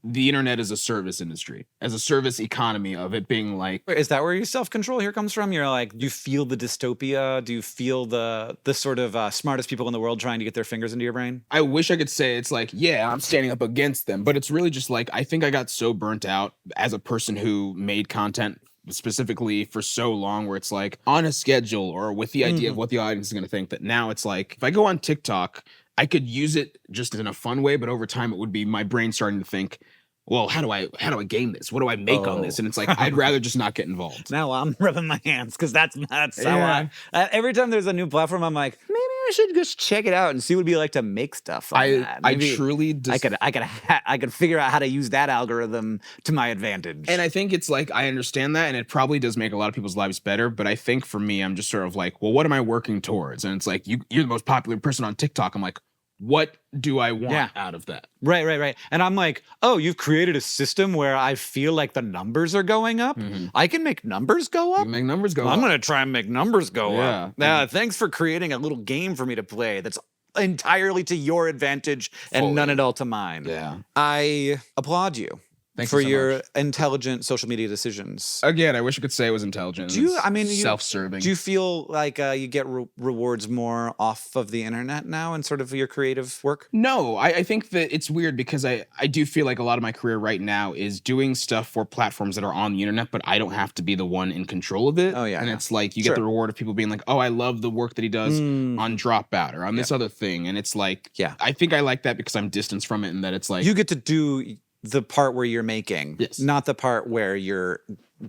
the internet as a service industry, as a service economy of it being like. Is that where your self-control here comes from? You're like, do you feel the dystopia? Do you feel the sort of smartest people in the world trying to get their fingers into your brain? I wish I could say it's like, yeah, I'm standing up against them, but it's really just like, I think I got so burnt out as a person who made content specifically for so long where it's like on a schedule or with the idea of what the audience is going to think, that now it's like, if I go on TikTok, I could use it just in a fun way, but over time it would be my brain starting to think, well, how do I game this? What do I make on this? And it's like, I'd rather just not get involved. Now I'm rubbing my hands because that's how every time there's a new platform, I'm like, maybe I should just check it out and see what it'd be like to make stuff on that. I Maybe truly I could figure out how to use that algorithm to my advantage. And I think it's like, I understand that, and it probably does make a lot of people's lives better, but I think for me, I'm just sort of like, well, what am I working towards? And it's like, you're the most popular person on TikTok. I'm like, what do I want out of that? Right. And I'm like, oh, you've created a system where I feel like the numbers are going up. I can make numbers go up. You make numbers go I'm up. going to try and make numbers go up. Yeah. Thanks for creating a little game for me to play that's entirely to your advantage and Fully. none at all to mine. Yeah. I applaud you. Thanks for so your much. intelligent social media decisions. Again, I wish I could say it was intelligent. Self-serving. Do you feel like you get rewards more off of the internet now in sort of your creative work? No, I think that it's weird because I do feel like a lot of my career right now is doing stuff for platforms that are on the internet, but I don't have to be the one in control of it. Oh, yeah. And it's like you get the reward of people being like, oh, I love the work that he does on Dropout or on this other thing. And it's like, I think I like that because I'm distanced from it and that it's like. You get to do the part where you're making, not the part where you're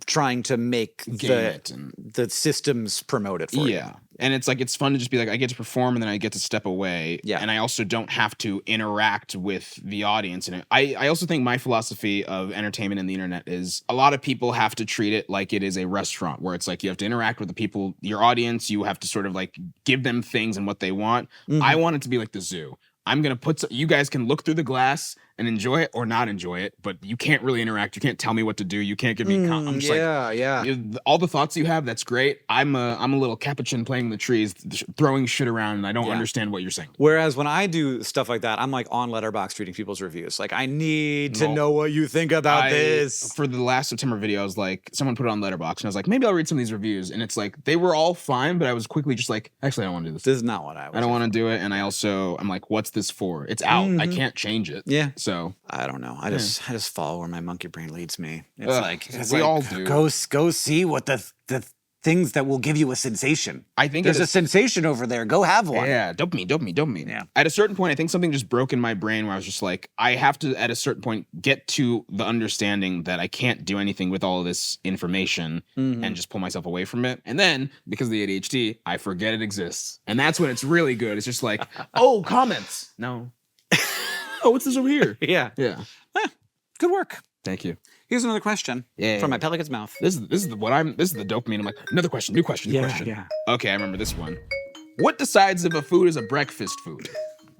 trying to make the systems promote it for you. Yeah. And it's like, it's fun to just be like, I get to perform and then I get to step away. Yeah. And I also don't have to interact with the audience. And I also think my philosophy of entertainment and the internet is a lot of people have to treat it like it is a restaurant where it's like you have to interact with the people, your audience. You have to sort of like give them things and what they want. I want it to be like the zoo. I'm going to put, you guys can look through the glass and enjoy it or not enjoy it, but you can't really interact. You can't tell me what to do. You can't give me, I'm just like, all the thoughts you have, that's great. I'm a little capuchin playing in the trees, throwing shit around, and I don't understand what you're saying. Whereas when I do stuff like that, I'm like on Letterboxd reading people's reviews. Like, I need to know what you think about this. For the last September video, I was like, someone put it on Letterboxd, and I was like, maybe I'll read some of these reviews. And it's like, they were all fine, but I was quickly just like, actually, I don't want to do this. This is not what I don't want to do it. And I'm like, what's this for? It's out. I can't change it. Yeah. So I don't know. I just follow where my monkey brain leads me. It's we all do. Go see what the things that will give you a sensation. I think there's a sensation over there. Go have one. Yeah, dopamine. Yeah. At a certain point, I think something just broke in my brain where I was just like, I have to, at a certain point, get to the understanding that I can't do anything with all of this information and just pull myself away from it. And then, because of the ADHD, I forget it exists. And that's when it's really good. It's just like, oh, comments. No. Oh, what's this over here? Yeah. Yeah. Good work. Thank you. Here's another question Yeah. from my pelican's mouth. This is the dopamine. I'm like, another question, new question. Yeah. Okay, I remember this one. What decides if a food is a breakfast food?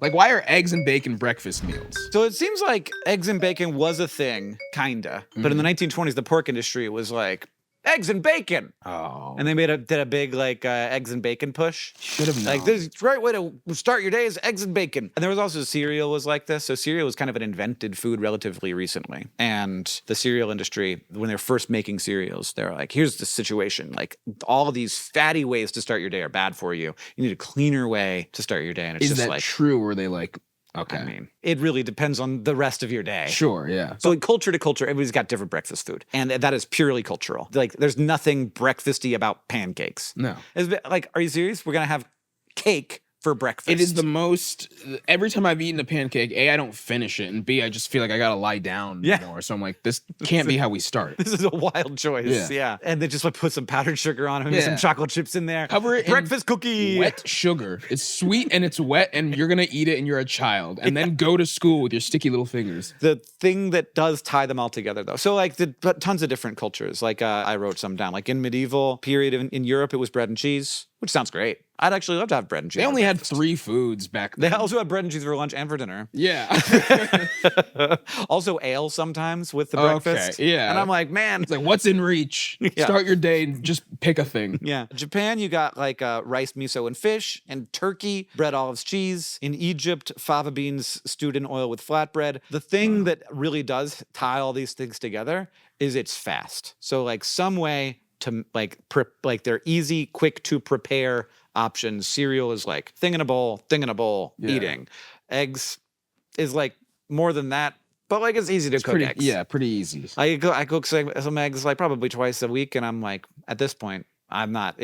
Like, why are eggs and bacon breakfast meals? So it seems like eggs and bacon was a thing, kinda. But in the 1920s, the pork industry was like, eggs and bacon. Oh. And they did a big eggs and bacon push. Should have known. Like this is the right way to start your day is eggs and bacon. And there was also cereal was like this. So cereal was kind of an invented food relatively recently. And the cereal industry, when they're first making cereals, they're like, here's the situation. Like all of these fatty ways to start your day are bad for you. You need a cleaner way to start your day. And it's Is just that like true? Or are they like, okay. I mean, it really depends on the rest of your day. Sure, yeah. So like culture to culture, everybody's got different breakfast food. And that is purely cultural. Like there's nothing breakfasty about pancakes. No. Like, are you serious? We're gonna have cake for breakfast. It is the most. Every time I've eaten a pancake, A, I don't finish it, and B, I just feel like I gotta lie down more. So I'm like, this can't be how we start. This is a wild choice. Yeah. And they just like put some powdered sugar on it, maybe some chocolate chips in there. Cover it breakfast cookie. Wet sugar. It's sweet and it's wet, and you're gonna eat it, and you're a child, and then go to school with your sticky little fingers. The thing that does tie them all together, though. So like tons of different cultures. Like I wrote some down. Like in medieval period in Europe, it was bread and cheese, which sounds great. I'd actually love to have bread and cheese. They only had 3 foods back then. They also had bread and cheese for lunch and for dinner. Yeah. Also ale sometimes with the breakfast. Yeah. And I'm like, man. It's like, what's in reach? Yeah. Start your day and just pick a thing. Yeah. Japan, you got like rice, miso, and fish, and turkey, bread, olives, cheese. In Egypt, fava beans stewed in oil with flatbread. The thing that really does tie all these things together is it's fast. So like some way to like they're easy, quick to prepare options. Cereal is like thing in a bowl, eating. Eggs is like more than that, but like it's easy to cook eggs. Yeah, pretty easy. I cook some eggs like probably twice a week, and I'm like, at this point, I'm not,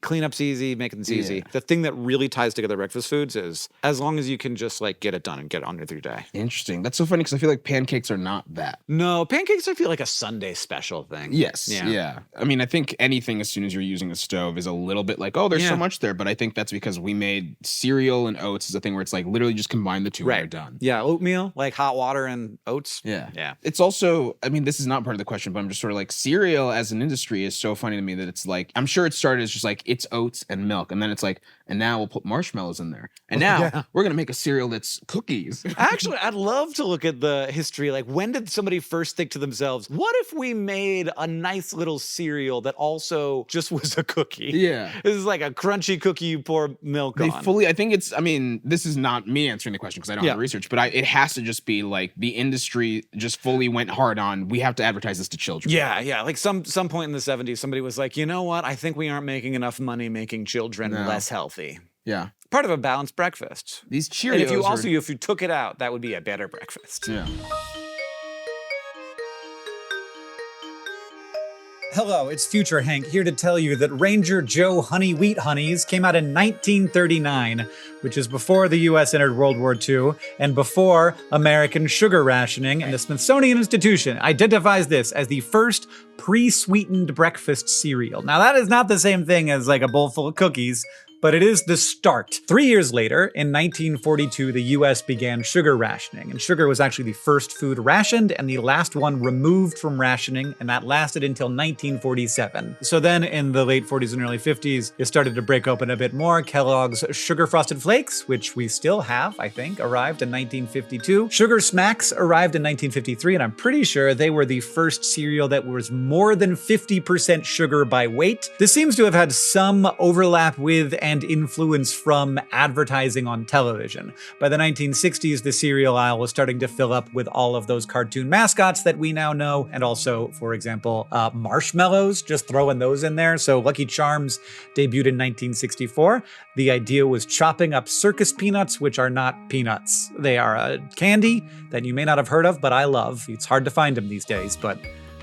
cleanup's easy, making it's easy. The thing that really ties together breakfast foods is as long as you can just like get it done and get on with your day. Interesting. That's so funny because I feel like pancakes are not that. No, pancakes I feel like a Sunday special thing. Yes. Yeah. I mean, I think anything as soon as you're using a stove is a little bit like, oh, there's so much there. But I think that's because we made cereal and oats is a thing where it's like literally just combine the two and you're done. Yeah. Oatmeal, like hot water and oats. Yeah. Yeah. It's also, I mean, this is not part of the question, but I'm just sort of like cereal as an industry is so funny to me that it's like, I'm sure it started as just like it's oats and milk, and then it's like, and now we'll put marshmallows in there, and now we're gonna make a cereal that's cookies. Actually, I'd love to look at the history. Like, when did somebody first think to themselves, what if we made a nice little cereal that also just was a cookie? Yeah. This is like a crunchy cookie you pour milk on. I think it's, I mean, this is not me answering the question because I don't have research, but it has to just be like the industry just fully went hard on, we have to advertise this to children. Yeah. Like some point in the 70s, somebody was like, you know what? I think we aren't making enough money making children less healthy. Yeah. Part of a balanced breakfast. These Cheerios. And if you took it out, that would be a better breakfast. Yeah. Hello, it's Future Hank here to tell you that Ranger Joe Honey Wheat Honeys came out in 1939, which is before the US entered World War II and before American sugar rationing, and the Smithsonian Institution identifies this as the first pre-sweetened breakfast cereal. Now that is not the same thing as like a bowl full of cookies, but it is the start. 3 years later, in 1942, the US began sugar rationing, and sugar was actually the first food rationed and the last one removed from rationing, and that lasted until 1947. So then in the late 40s and early 50s, it started to break open a bit more. Kellogg's Sugar Frosted Flakes, which we still have, I think, arrived in 1952. Sugar Smacks arrived in 1953, and I'm pretty sure they were the first cereal that was more than 50% sugar by weight. This seems to have had some overlap with and influence from advertising on television. By the 1960s, the cereal aisle was starting to fill up with all of those cartoon mascots that we now know, and also, for example, marshmallows, just throwing those in there. So Lucky Charms debuted in 1964. The idea was chopping up circus peanuts, which are not peanuts. They are a candy that you may not have heard of, but I love. It's hard to find them these days, but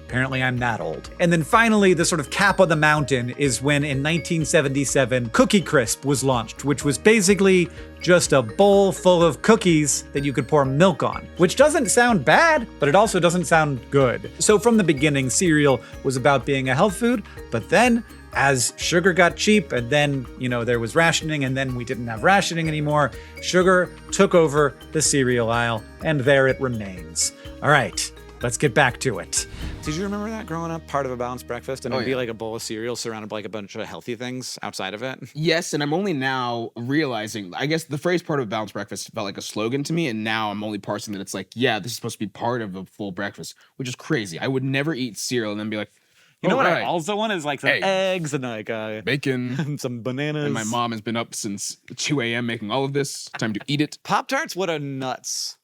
apparently I'm that old. And then finally, the sort of cap on the mountain is when in 1977, Cookie Crisp was launched, which was basically just a bowl full of cookies that you could pour milk on, which doesn't sound bad, but it also doesn't sound good. So from the beginning, cereal was about being a health food, but then as sugar got cheap and then, there was rationing and then we didn't have rationing anymore, sugar took over the cereal aisle and there it remains. All right. let's get back to it. Did you remember that growing up? Part of a balanced breakfast, and it'd be yeah. like a bowl of cereal surrounded by like a bunch of healthy things outside of it. Yes, and I'm only now realizing, I guess the phrase part of a balanced breakfast felt like a slogan to me, and now I'm only parsing that it's like, yeah, this is supposed to be part of a full breakfast, which is crazy. I would never eat cereal and then be like, You know what I right, also want is like some eggs and like bacon. and some bananas. And my mom has been up since 2 a.m. making all of this. Time to eat it. Pop-Tarts, what a nuts.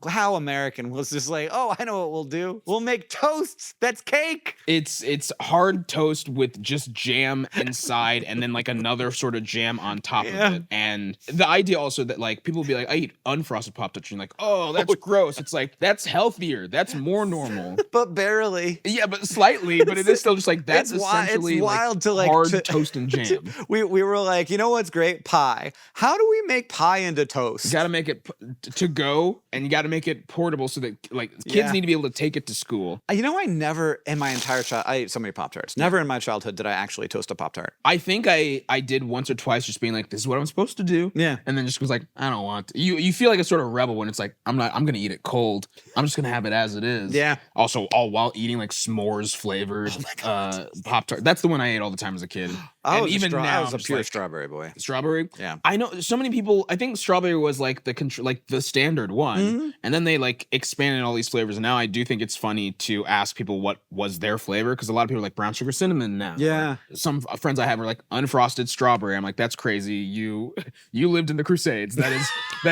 How American was just like, oh, I know what we'll do. We'll make toasts. That's cake. It's hard toast with just jam inside and then like another sort of jam on top of it. And the idea also that like people will be like, I eat unfrosted Pop-Tarts. And you're like, oh, that's gross. It's like, that's healthier. That's more normal. But barely. Yeah, but slightly. But it is still just like, that's essentially it's wild like to like hard toast and jam. We were like, you know what's great? Pie. How do we make pie into toast? You got to make it to go, and you got to make it portable so that like kids need to be able to take it to school. You know, I never in my entire I ate so many Pop-Tarts. Never in my childhood did I actually toast a Pop-Tart. I think I did once or twice, just being like, this is what I'm supposed to do. Yeah. And then just was like, I don't want to. You feel like a sort of rebel when it's like, I'm gonna eat it cold. I'm just gonna have it as it is. Yeah. Also, all while eating like s'mores flavored Pop-Tart. That's the one I ate all the time as a kid. I And was even I now, was I'm a just pure like, strawberry boy. strawberry. Yeah. I know so many people. I think strawberry was like the standard one, and then they like expanded all these flavors. And now I do think it's funny to ask people what was their flavor, because a lot of people are like brown sugar cinnamon now. Yeah. Some friends I have are like unfrosted strawberry. I'm like, that's crazy. You lived in the Crusades. That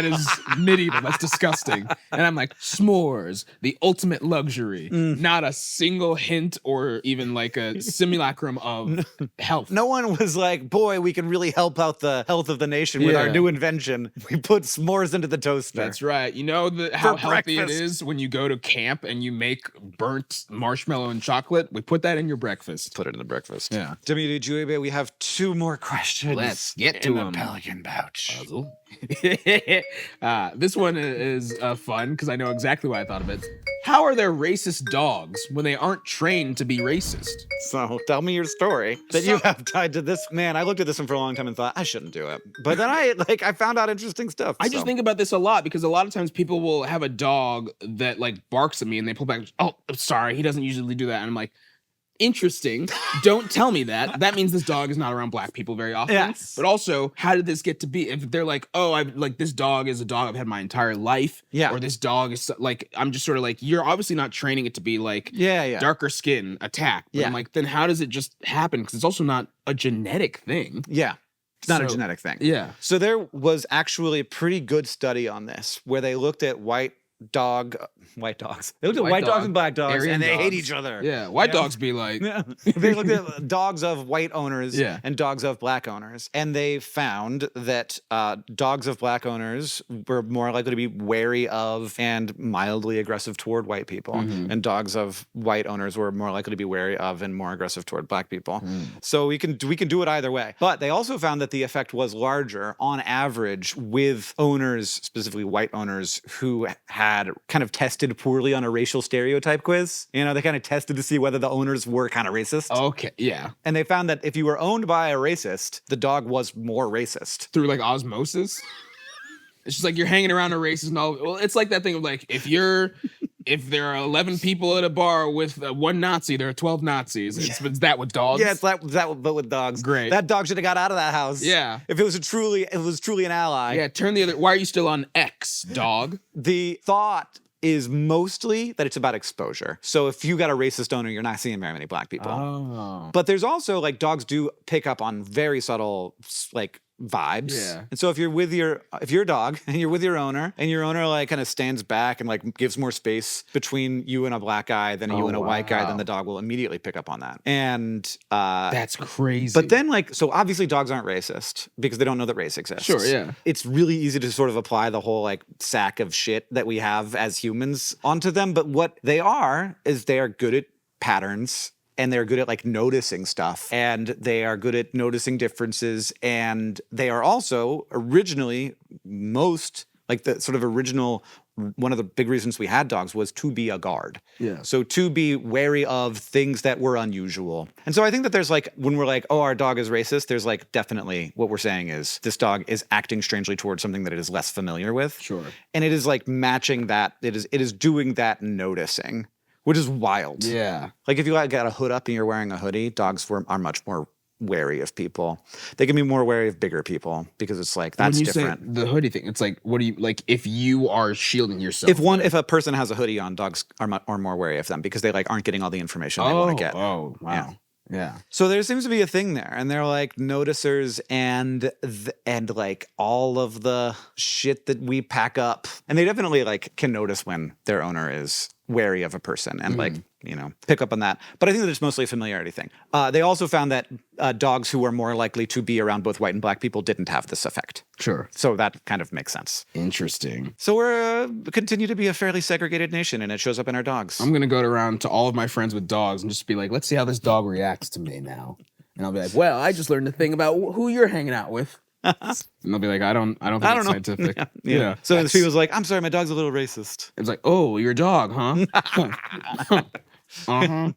is medieval. That's disgusting. And I'm like, s'mores, the ultimate luxury. Not a single hint or even like a simulacrum of health. No one was like, boy, we can really help out the health of the nation with our new invention. We put s'mores into the toaster. That's right. You know how healthy breakfast. it is when you go to camp and you make burnt marshmallow and chocolate? We put that in your breakfast. Put it in the breakfast. Yeah. Demi Adejuyigbe, we have 2 more questions. Let's get to in the 'em. Pelican pouch. This one is fun because I know exactly why I thought of it. How are there racist dogs when they aren't trained to be racist? So tell me your story that you have tied to this. Man, I looked at this one for a long time and thought I shouldn't do it, but then I found out interesting stuff. I just think about this a lot because a lot of times people will have a dog that like barks at me and they pull back. Oh, sorry, he doesn't usually do that. And I'm like, interesting. Don't tell me that. That means this dog is not around black people very often. Yes. But also, how did this get to be? If they're like, oh, I like this dog is a dog I've had my entire life. Yeah. Or this dog is like, I'm just sort of like, you're obviously not training it to be like Yeah. darker skin, attack. But Yeah. I'm like, then how does it just happen? Because it's also not a genetic thing. Yeah. It's not a So- genetic thing. Yeah. So there was actually a pretty good study on this where they looked at white dogs. They looked at white dogs dog, and black dogs, Aryan and they hate dogs. each other. Yeah. White dogs be like, They looked at dogs of white owners Yeah. and dogs of black owners, and they found that dogs of black owners were more likely to be wary of and mildly aggressive toward white people, and dogs of white owners were more likely to be wary of and more aggressive toward black people. So we can do it either way. But they also found that the effect was larger on average with owners, specifically white owners, who had kind of tested poorly on a racial stereotype quiz. You know, they kind of tested to see whether the owners were kind of racist. okay, yeah. And they found that if you were owned by a racist, the dog was more racist. Through like osmosis. It's just like you're hanging around a racist and all. Well, it's like that thing of like if there are 11 people at a bar with one Nazi, there are 12 Nazis. It's that with dogs. Yeah, it's that but with dogs. Great. That dog should have got out of that house. Yeah. If it was truly an ally. Yeah, turn the other. Why are you still on X, dog? The thought is mostly that it's about exposure. So if you got a racist owner, you're not seeing very many black people. Oh. But there's also like dogs do pick up on very subtle like vibes. Yeah. And so if you're a dog and you're with your owner and your owner like kind of stands back and like gives more space between you and a black guy than you and a white guy, then the dog will immediately pick up on that. And That's crazy. but then like so obviously dogs aren't racist because they don't know that race exists. Sure, yeah. It's really easy to sort of apply the whole like sack of shit that we have as humans onto them, but what they are is they are good at patterns. And they're good at like noticing stuff, and they are good at noticing differences, and they are also originally most like the sort of original one of the big reasons we had dogs was to be a guard. Yeah. So to be wary of things that were unusual. And so I think that there's like when we're like, oh, our dog is racist, there's like definitely what we're saying is this dog is acting strangely towards something that it is less familiar with. Sure. And it is like matching that, it is doing that noticing which is wild. Yeah. Like if you got a hood up and you're wearing a hoodie, dogs are much more wary of people. They can be more wary of bigger people because it's like that's when you different. say the hoodie thing, it's like, what do you like? If you are shielding yourself, If a person has a hoodie on, dogs are more wary of them because they like aren't getting all the information they want to get. Oh, wow. Yeah. So there seems to be a thing there, and they're like noticers and like all of the shit that we pack up, and they definitely like can notice when their owner is wary of a person and like pick up on that. But I think that it's mostly a familiarity thing. They also found that dogs who were more likely to be around both white and black people didn't have this effect. Sure. So that kind of makes sense. Interesting. So we're continue to be a fairly segregated nation, and it shows up in our dogs. I'm gonna go around to all of my friends with dogs and just be like, let's see how this dog reacts to me now. And I'll be like, well, I just learned a thing about who you're hanging out with. And they'll be like, I don't think it's scientific. Yeah. So the people's like, I'm sorry, my dog's a little racist. It's like, oh, your dog, huh? Uh-huh.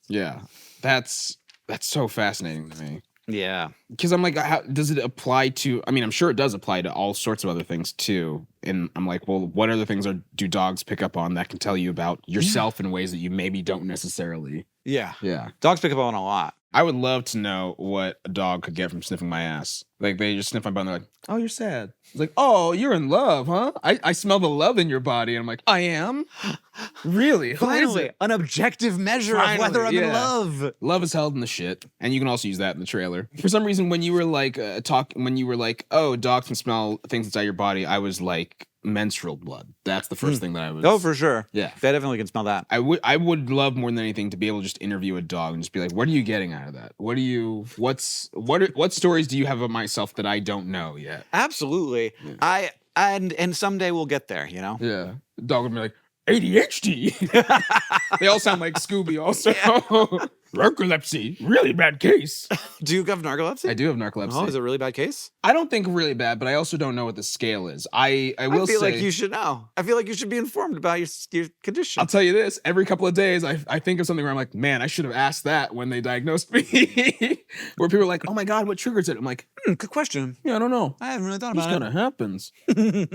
Yeah. That's so fascinating to me. Yeah. Because I'm like, how does it apply to? I mean, I'm sure it does apply to all sorts of other things too. And I'm like, well, what other things do dogs pick up on that can tell you about yourself in ways that you maybe don't necessarily? Yeah. Yeah. Dogs pick up on a lot. I would love to know what a dog could get from sniffing my ass. Like they just sniff my butt and they're like, oh, you're sad. It's like, oh, you're in love, huh? I smell the love in your body. And I'm like, I am? Really? Who is Finally, it? an objective measure of whether I'm in love. Love is held in the shit. And you can also use that in the trailer. For some reason, when you were like, oh, dogs can smell things inside your body, I was like, menstrual blood. That's the first thing that I was. Oh, for sure. Yeah. They definitely can smell that. I would love more than anything to be able to just interview a dog and just be like, what are you getting out of that? What stories do you have of myself that I don't know yet? Absolutely. Yeah. And someday we'll get there, you know? Yeah. The dog would be like, ADHD. They all sound like Scooby also. Narcolepsy. Really bad case. Do you have narcolepsy? I do have narcolepsy. Oh, is it a really bad case? I don't think really bad, but I also don't know what the scale is. I will feel say, like you should know. I feel like you should be informed about your condition. I'll tell you this, every couple of days I think of something where I'm like, man, I should have asked that when they diagnosed me. Where people are like, oh my God, what triggers it? I'm like, Good question. yeah, I don't know. I haven't really thought It just about kind it. of happens.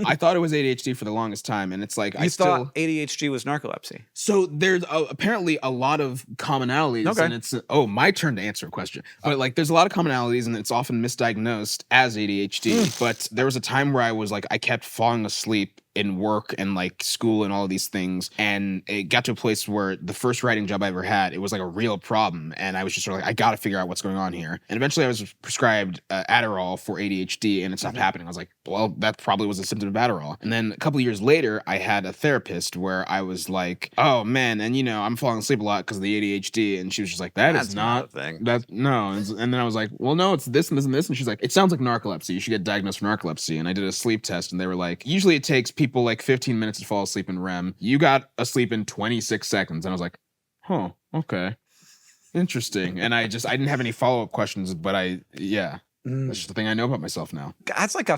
I thought it was ADHD for the longest time, and it's like You thought ADHD was narcolepsy. So there's apparently a lot of commonalities, Okay. and it's my turn to answer a question. But like, there's a lot of commonalities, and it's often misdiagnosed as ADHD. But there was a time where I kept falling asleep in work and like school and all of these things, and it got to a place where the first writing job I ever had, it was like a real problem, and I was just sort of like, I got to figure out what's going on here. And eventually, I was prescribed Adderall for ADHD, and it stopped happening. I was like, well, that probably was a symptom of Adderall. And then a couple of years later, I had a therapist where I was like, oh man, and I'm falling asleep a lot because of the ADHD, and she was just like, that's not a thing. That no. And then I was like, well, no, it's this and this and this, and she's like, it sounds like narcolepsy. You should get diagnosed for narcolepsy. And I did a sleep test, and they were like, usually it takes people like 15 minutes to fall asleep in REM. You got asleep in 26 seconds. And I was like, huh, okay. Interesting. And I didn't have any follow-up questions, but that's just the thing I know about myself now. That's like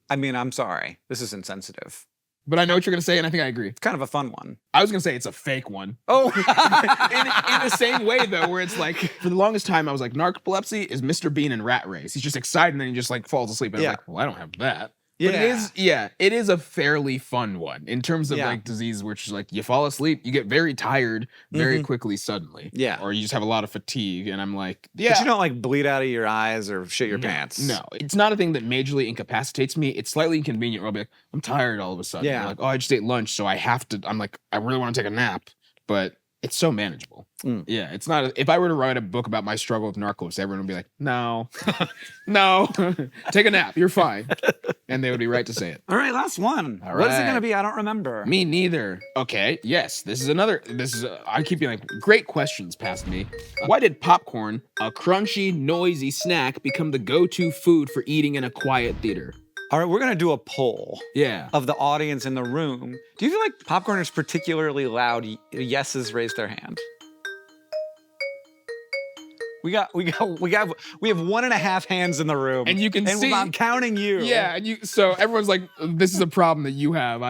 I'm sorry. This is insensitive. But I know what you're going to say, and I think I agree. It's kind of a fun one. I was going to say it's a fake one. Oh, in the same way, though, where it's like, for the longest time, I was like, narcolepsy is Mr. Bean in Rat Race. He's just excited, and then he just like falls asleep. And I was like, well, I don't have that. But it is a fairly fun one in terms of like disease, which is like you fall asleep, you get very tired very quickly suddenly. Yeah. Or you just have a lot of fatigue. And I'm like, But you don't like bleed out of your eyes or shit your pants. No, it's not a thing that majorly incapacitates me. It's slightly inconvenient where I'll be like, I'm tired all of a sudden. Yeah. You're like, oh, I just ate lunch, so I have to, I'm like, I really want to take a nap. But it's so manageable. Yeah, it's not. If I were to write a book about my struggle with narcolepsy, everyone would be like, no, no, take a nap. You're fine. And they would be right to say it. All right, last one. All What is it right. going to be? I don't remember. Me neither. Okay, yes, I keep being like, great questions past me. Why did popcorn, a crunchy, noisy snack, become the go-to food for eating in a quiet theater? All right, we're going to do a poll Yeah. of the audience in the room. Do you feel like popcorn is particularly loud? Yeses raise their hand. We have 1.5 hands in the room. And you can see. I'm counting you. Yeah, so everyone's like, this is a problem that you have.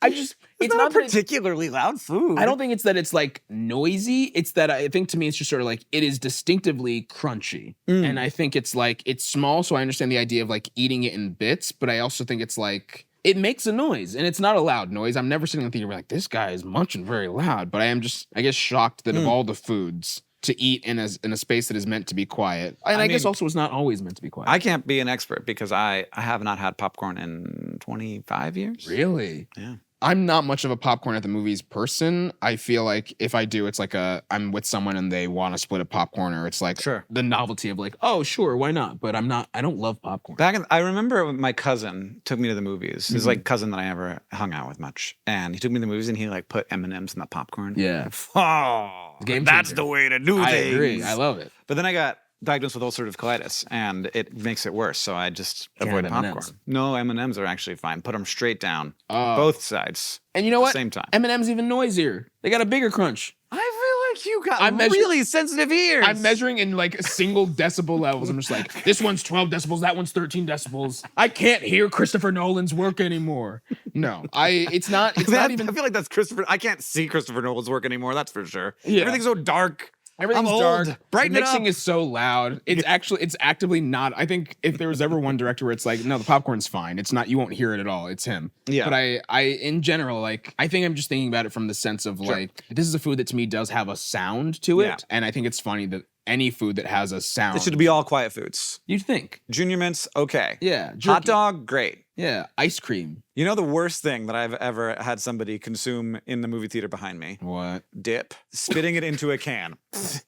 It's not a particularly loud food. I don't think it's that it's like noisy. It's that I think to me it's just sort of like it is distinctively crunchy. And I think it's like it's small, so I understand the idea of like eating it in bits, but I also think it's like it makes a noise, and it's not a loud noise. I'm never sitting in the theater like, this guy is munching very loud, but I am just, I guess, shocked that of all the foods to eat in a space that is meant to be quiet, and I guess mean, also it's not always meant to be quiet. I can't be an expert because I have not had popcorn in 25 years. Really? Yeah. I'm not much of a popcorn at the movies person. I feel like if I do, it's like I'm with someone and they want to split a popcorn, or it's like the novelty of like, oh, sure, why not? But I don't love popcorn. I remember my cousin took me to the movies. His like cousin that I never hung out with much. And he took me to the movies and he like put M&Ms in the popcorn. Yeah. Oh, that's the way to do things. I agree. I love it. But then I got diagnosed with ulcerative colitis, and it makes it worse. So I just avoid have popcorn. M&Ms. No, M&Ms are actually fine. Put them straight down, both sides. And you know what? Same time. M&M's even noisier. They got a bigger crunch. I feel like you got really sensitive ears. I'm measuring in like single decibel levels. I'm just like, this one's 12 decibels, that one's 13 decibels. I can't hear Christopher Nolan's work anymore. No, it's not even. I feel like that's Christopher. I can't see Christopher Nolan's work anymore. That's for sure. Yeah. Everything's so dark. Everything's I'm dark. old. Brighten the it mixing up. is so loud. It's actively not. I think if there was ever one director where it's like, no, the popcorn's fine. It's not. You won't hear it at all. It's him. Yeah. But I in general, like, I think I'm just thinking about it from the sense of like, this is a food that to me does have a sound to it, and I think it's funny that any food that has a sound. It should be all quiet foods. You'd think. Junior mints, okay. Yeah. Hot jerky. dog, great. Yeah. Ice cream. You know the worst thing that I've ever had somebody consume in the movie theater behind me? What? Dip. Spitting it into a can.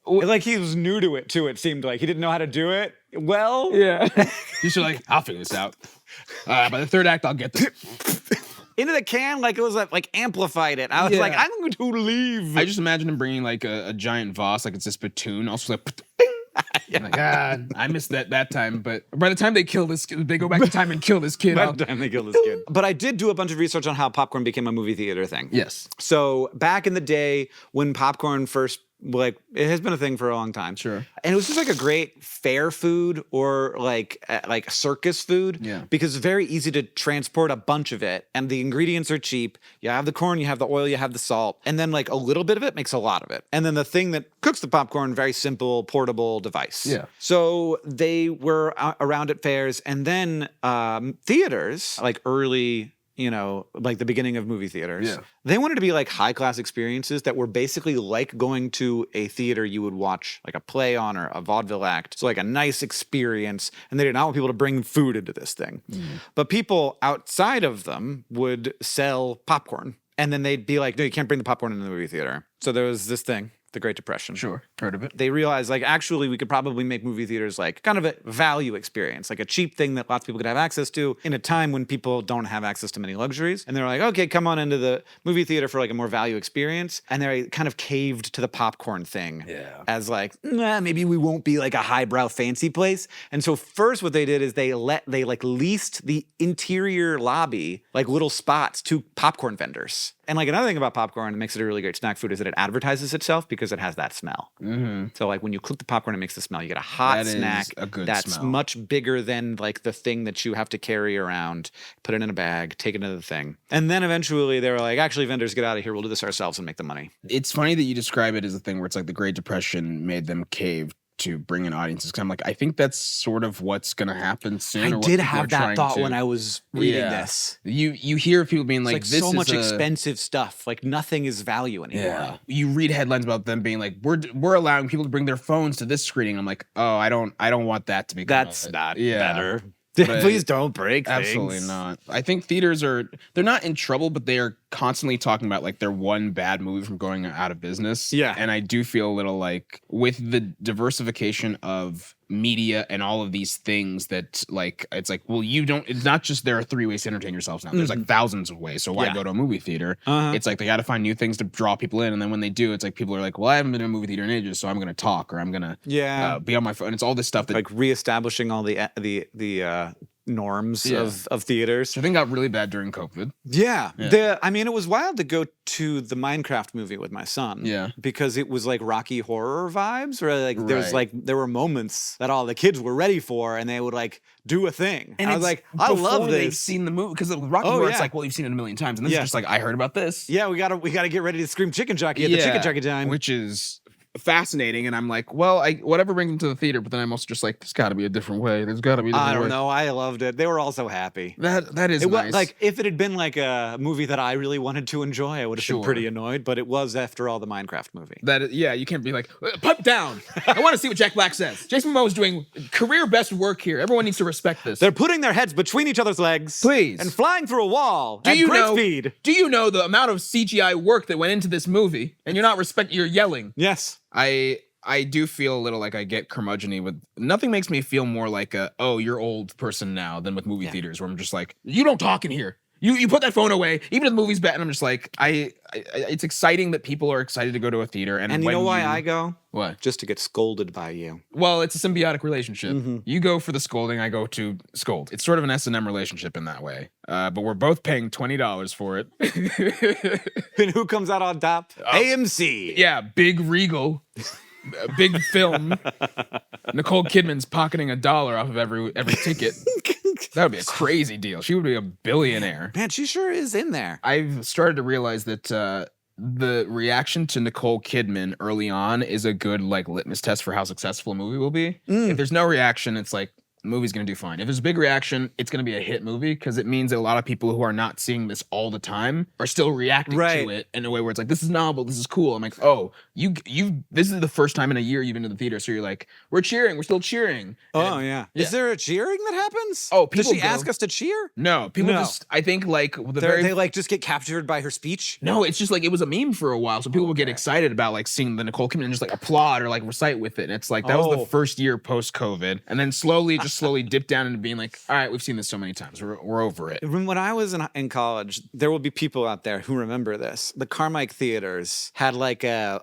Like he was new to it, too, it seemed like. He didn't know how to do it. Well. Yeah. You should like, I'll figure this out. By the third act, I'll get this. Into the can, like it was like amplified it. I was like, I'm going to leave. I just imagine him bringing like a giant Voss, like it's a spittoon, also like, I'm like, I missed that time. But by the time they kill this, they go back in time and kill this kid. By the time they kill this kid. But I did do a bunch of research on how popcorn became a movie theater thing. Yes. So back in the day when popcorn first, like, it has been a thing for a long time. Sure. And it was just like a great fair food or like circus food. Yeah. Because it's very easy to transport a bunch of it. And the ingredients are cheap. You have the corn, you have the oil, you have the salt. And then like a little bit of it makes a lot of it. And then the thing that cooks the popcorn, very simple, portable device. Yeah. So they were around at fairs. And then theaters, like early, you know, like the beginning of movie theaters. Yeah. They wanted to be like high-class experiences that were basically like going to a theater you would watch like a play on or a vaudeville act. So like a nice experience. And they did not want people to bring food into this thing. But people outside of them would sell popcorn. And then they'd be like, no, you can't bring the popcorn into the movie theater. So there was this thing, the Great Depression. Sure. Heard of it. They realized, like, actually, we could probably make movie theaters like kind of a value experience, like a cheap thing that lots of people could have access to in a time when people don't have access to many luxuries. And they're like, okay, come on into the movie theater for like a more value experience. And they kind of caved to the popcorn thing as like, nah, maybe we won't be like a highbrow fancy place. And so first what they did is they leased the interior lobby, like little spots to popcorn vendors. And like another thing about popcorn that makes it a really great snack food is that it advertises itself because it has that smell. Mm-hmm. So like when you cook the popcorn, it makes the smell. You get a hot snack a good that's smell. much bigger than like the thing that you have to carry around, put it in a bag, take it to the thing. And then eventually they were like, actually, vendors, get out of here. We'll do this ourselves and make the money. It's funny that you describe it as a thing where it's like the Great Depression made them cave to bring in audiences. Cause I'm like, I think that's sort of what's gonna happen soon. I did have that thought when I was reading this. You hear people being like, it's this so is much expensive stuff. Like nothing is value anymore. Yeah. You read headlines about them being like, we're allowing people to bring their phones to this screening. I'm like, oh, I don't want that to be. That's not better. But Please don't break things. Absolutely not. I think theaters they're not in trouble, but they are constantly talking about like their one bad movie from going out of business. Yeah. And I do feel a little like with the diversification of media and all of these things that like, it's like, well, it's not just there are 3 ways to entertain yourselves now. There's like thousands of ways. So why go to a movie theater? It's like they got to find new things to draw people in. And then when they do, it's like people are like, well, I haven't been to a movie theater in ages, so I'm going to talk or I'm going to be on my phone. It's all this stuff that like reestablishing all the norms of theaters. I think got really bad during COVID. Yeah. I mean, it was wild to go to the Minecraft movie with my son. Yeah. Because it was like Rocky Horror vibes where like there's like there were moments that all the kids were ready for and they would like do a thing. And I was like, I love this. They've seen the movie because Rocky Horror, it's like, well, you've seen it a million times. And this is just like, I heard about this. Yeah, we gotta get ready to scream chicken jockey at the chicken jockey time. Which is fascinating, and I'm like, well, whatever brings them to the theater, but then I'm also just like, there's got to be a different way. There's got to be a different I way. don't know. I loved it. They were all so happy. That is It was nice. like if it had been like a movie that I really wanted to enjoy, I would have Sure. been pretty annoyed. But it was, after all, the Minecraft movie. Yeah, you can't be like, pipe down. I want to see what Jack Black says. Jason Momoa is doing career best work here. Everyone needs to respect this. They're putting their heads between each other's legs, Please. and flying through a wall at great speed. Do you know the amount of CGI work that went into this movie? And you're yelling. Yes. I do feel a little like I get curmudgeon-y with nothing makes me feel more like you're old person now than with movie theaters where I'm just like, you don't talk in here. You put that phone away, even if the movie's bad. And I'm just like, it's exciting that people are excited to go to a theater. And you know why I go? What? Just to get scolded by you. Well, it's a symbiotic relationship. Mm-hmm. You go for the scolding, I go to scold. It's sort of an S&M relationship in that way. But we're both paying $20 for it. And who comes out on top? AMC. Yeah, big Regal. Big film. Nicole Kidman's pocketing $1 off of every ticket. That would be a crazy deal. She would be a billionaire. Man, she sure is in there. I've started to realize that the reaction to Nicole Kidman early on is a good like litmus test for how successful a movie will be. If there's no reaction, it's like the movie's gonna do fine. If there's a big reaction, it's gonna be a hit movie because it means that a lot of people who are not seeing this all the time are still reacting to it in a way where it's like, this is novel, this is cool. I'm like, oh, you this is the first time in a year you've been to the theater, so you're like, we're cheering, we're still cheering. Oh yeah. Is there a cheering that happens? Oh, does people she go- ask us to cheer? No, people No. just I think like They like just get captured by her speech. No, it's just like it was a meme for a while, so people would get excited about like seeing the Nicole Kidman and just like applaud or like recite with it. And it's like that was the first year post COVID, and then slowly dip down into being like, all right, we've seen this so many times, we're over it. When I was in college, there will be people out there who remember this. The Carmike theaters had like a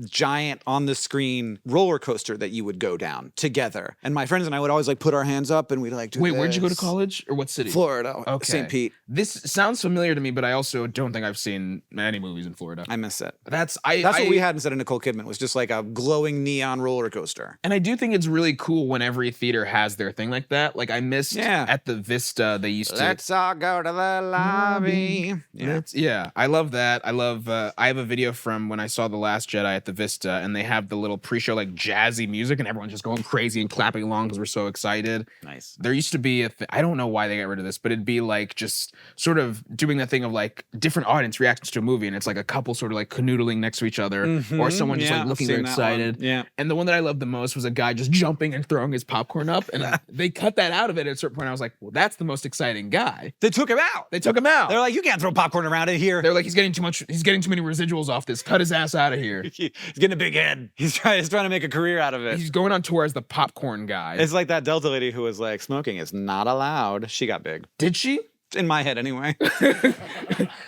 giant on the screen roller coaster that you would go down together, and my friends and I would always like put our hands up and we'd like do Wait, where'd you go to this. college or what city? Florida, Okay. St. Pete. This sounds familiar to me, but I also don't think I've seen many movies in Florida. I miss it. That's What we had instead of Nicole Kidman was just like a glowing neon roller coaster. And I do think it's really cool when every theater has their thing like that. Like I missed at the Vista, they used to. Let's all go to the lobby. Yeah, I love that. I love. I have a video from when I saw The Last Jedi at the Vista, and they have the little pre-show like jazzy music, and everyone's just going crazy and clapping along because we're so excited. Nice. There used to be I don't know why they got rid of this, but it'd be like just sort of doing that thing of like different audience reactions to a movie, and it's like a couple sort of like canoodling next to each other, or someone just like looking very excited. Yeah. And the one that I loved the most was a guy just jumping and throwing his popcorn up, and they cut that out of it at a certain point. I was like, well, that's the most exciting guy. They took him out. They took him out. They're like, you can't throw popcorn around in here. They're like, he's getting too many residuals off this. Cut his ass out of here. He's getting a big head. He's trying to make a career out of it. He's going on tour as the popcorn guy. It's like that Delta lady who was like, smoking is not allowed. She got big. Did she? In my head, anyway.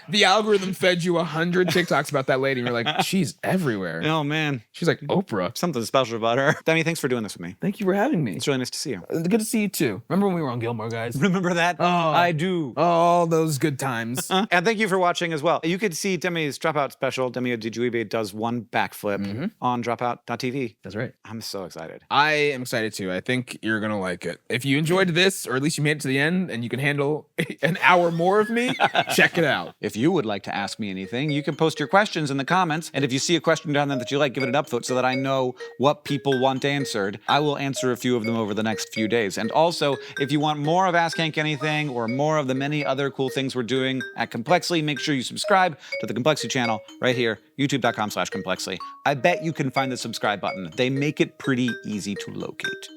The algorithm fed you 100 TikToks about that lady, and you're like, she's everywhere. Oh, man. She's like Oprah. Something special about her. Demi, thanks for doing this with me. Thank you for having me. It's really nice to see you. Good to see you too. Remember when we were on Gilmore Guys? Remember that? Oh, I do. All those good times. And thank you for watching as well. You could see Demi's Dropout special. Demi Adejuyigbe does one backflip on dropout.tv. That's right. I'm so excited. I am excited too. I think you're going to like it. If you enjoyed this, or at least you made it to the end, and you can handle an hour more of me, check it out. If you would like to ask me anything, you can post your questions in the comments. And if you see a question down there that you like, give it an upvote so that I know what people want answered. I will answer a few of them over the next few days. And also, if you want more of Ask Hank Anything or more of the many other cool things we're doing at Complexly, make sure you subscribe to the Complexly channel right here, youtube.com/Complexly. I bet you can find the subscribe button. They make it pretty easy to locate.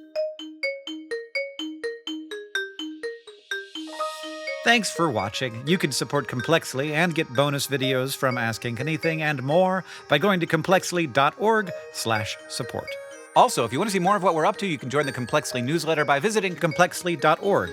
Thanks for watching. You can support Complexly and get bonus videos from Asking Anything and more by going to complexly.org/support. Also, if you want to see more of what we're up to, you can join the Complexly newsletter by visiting complexly.org.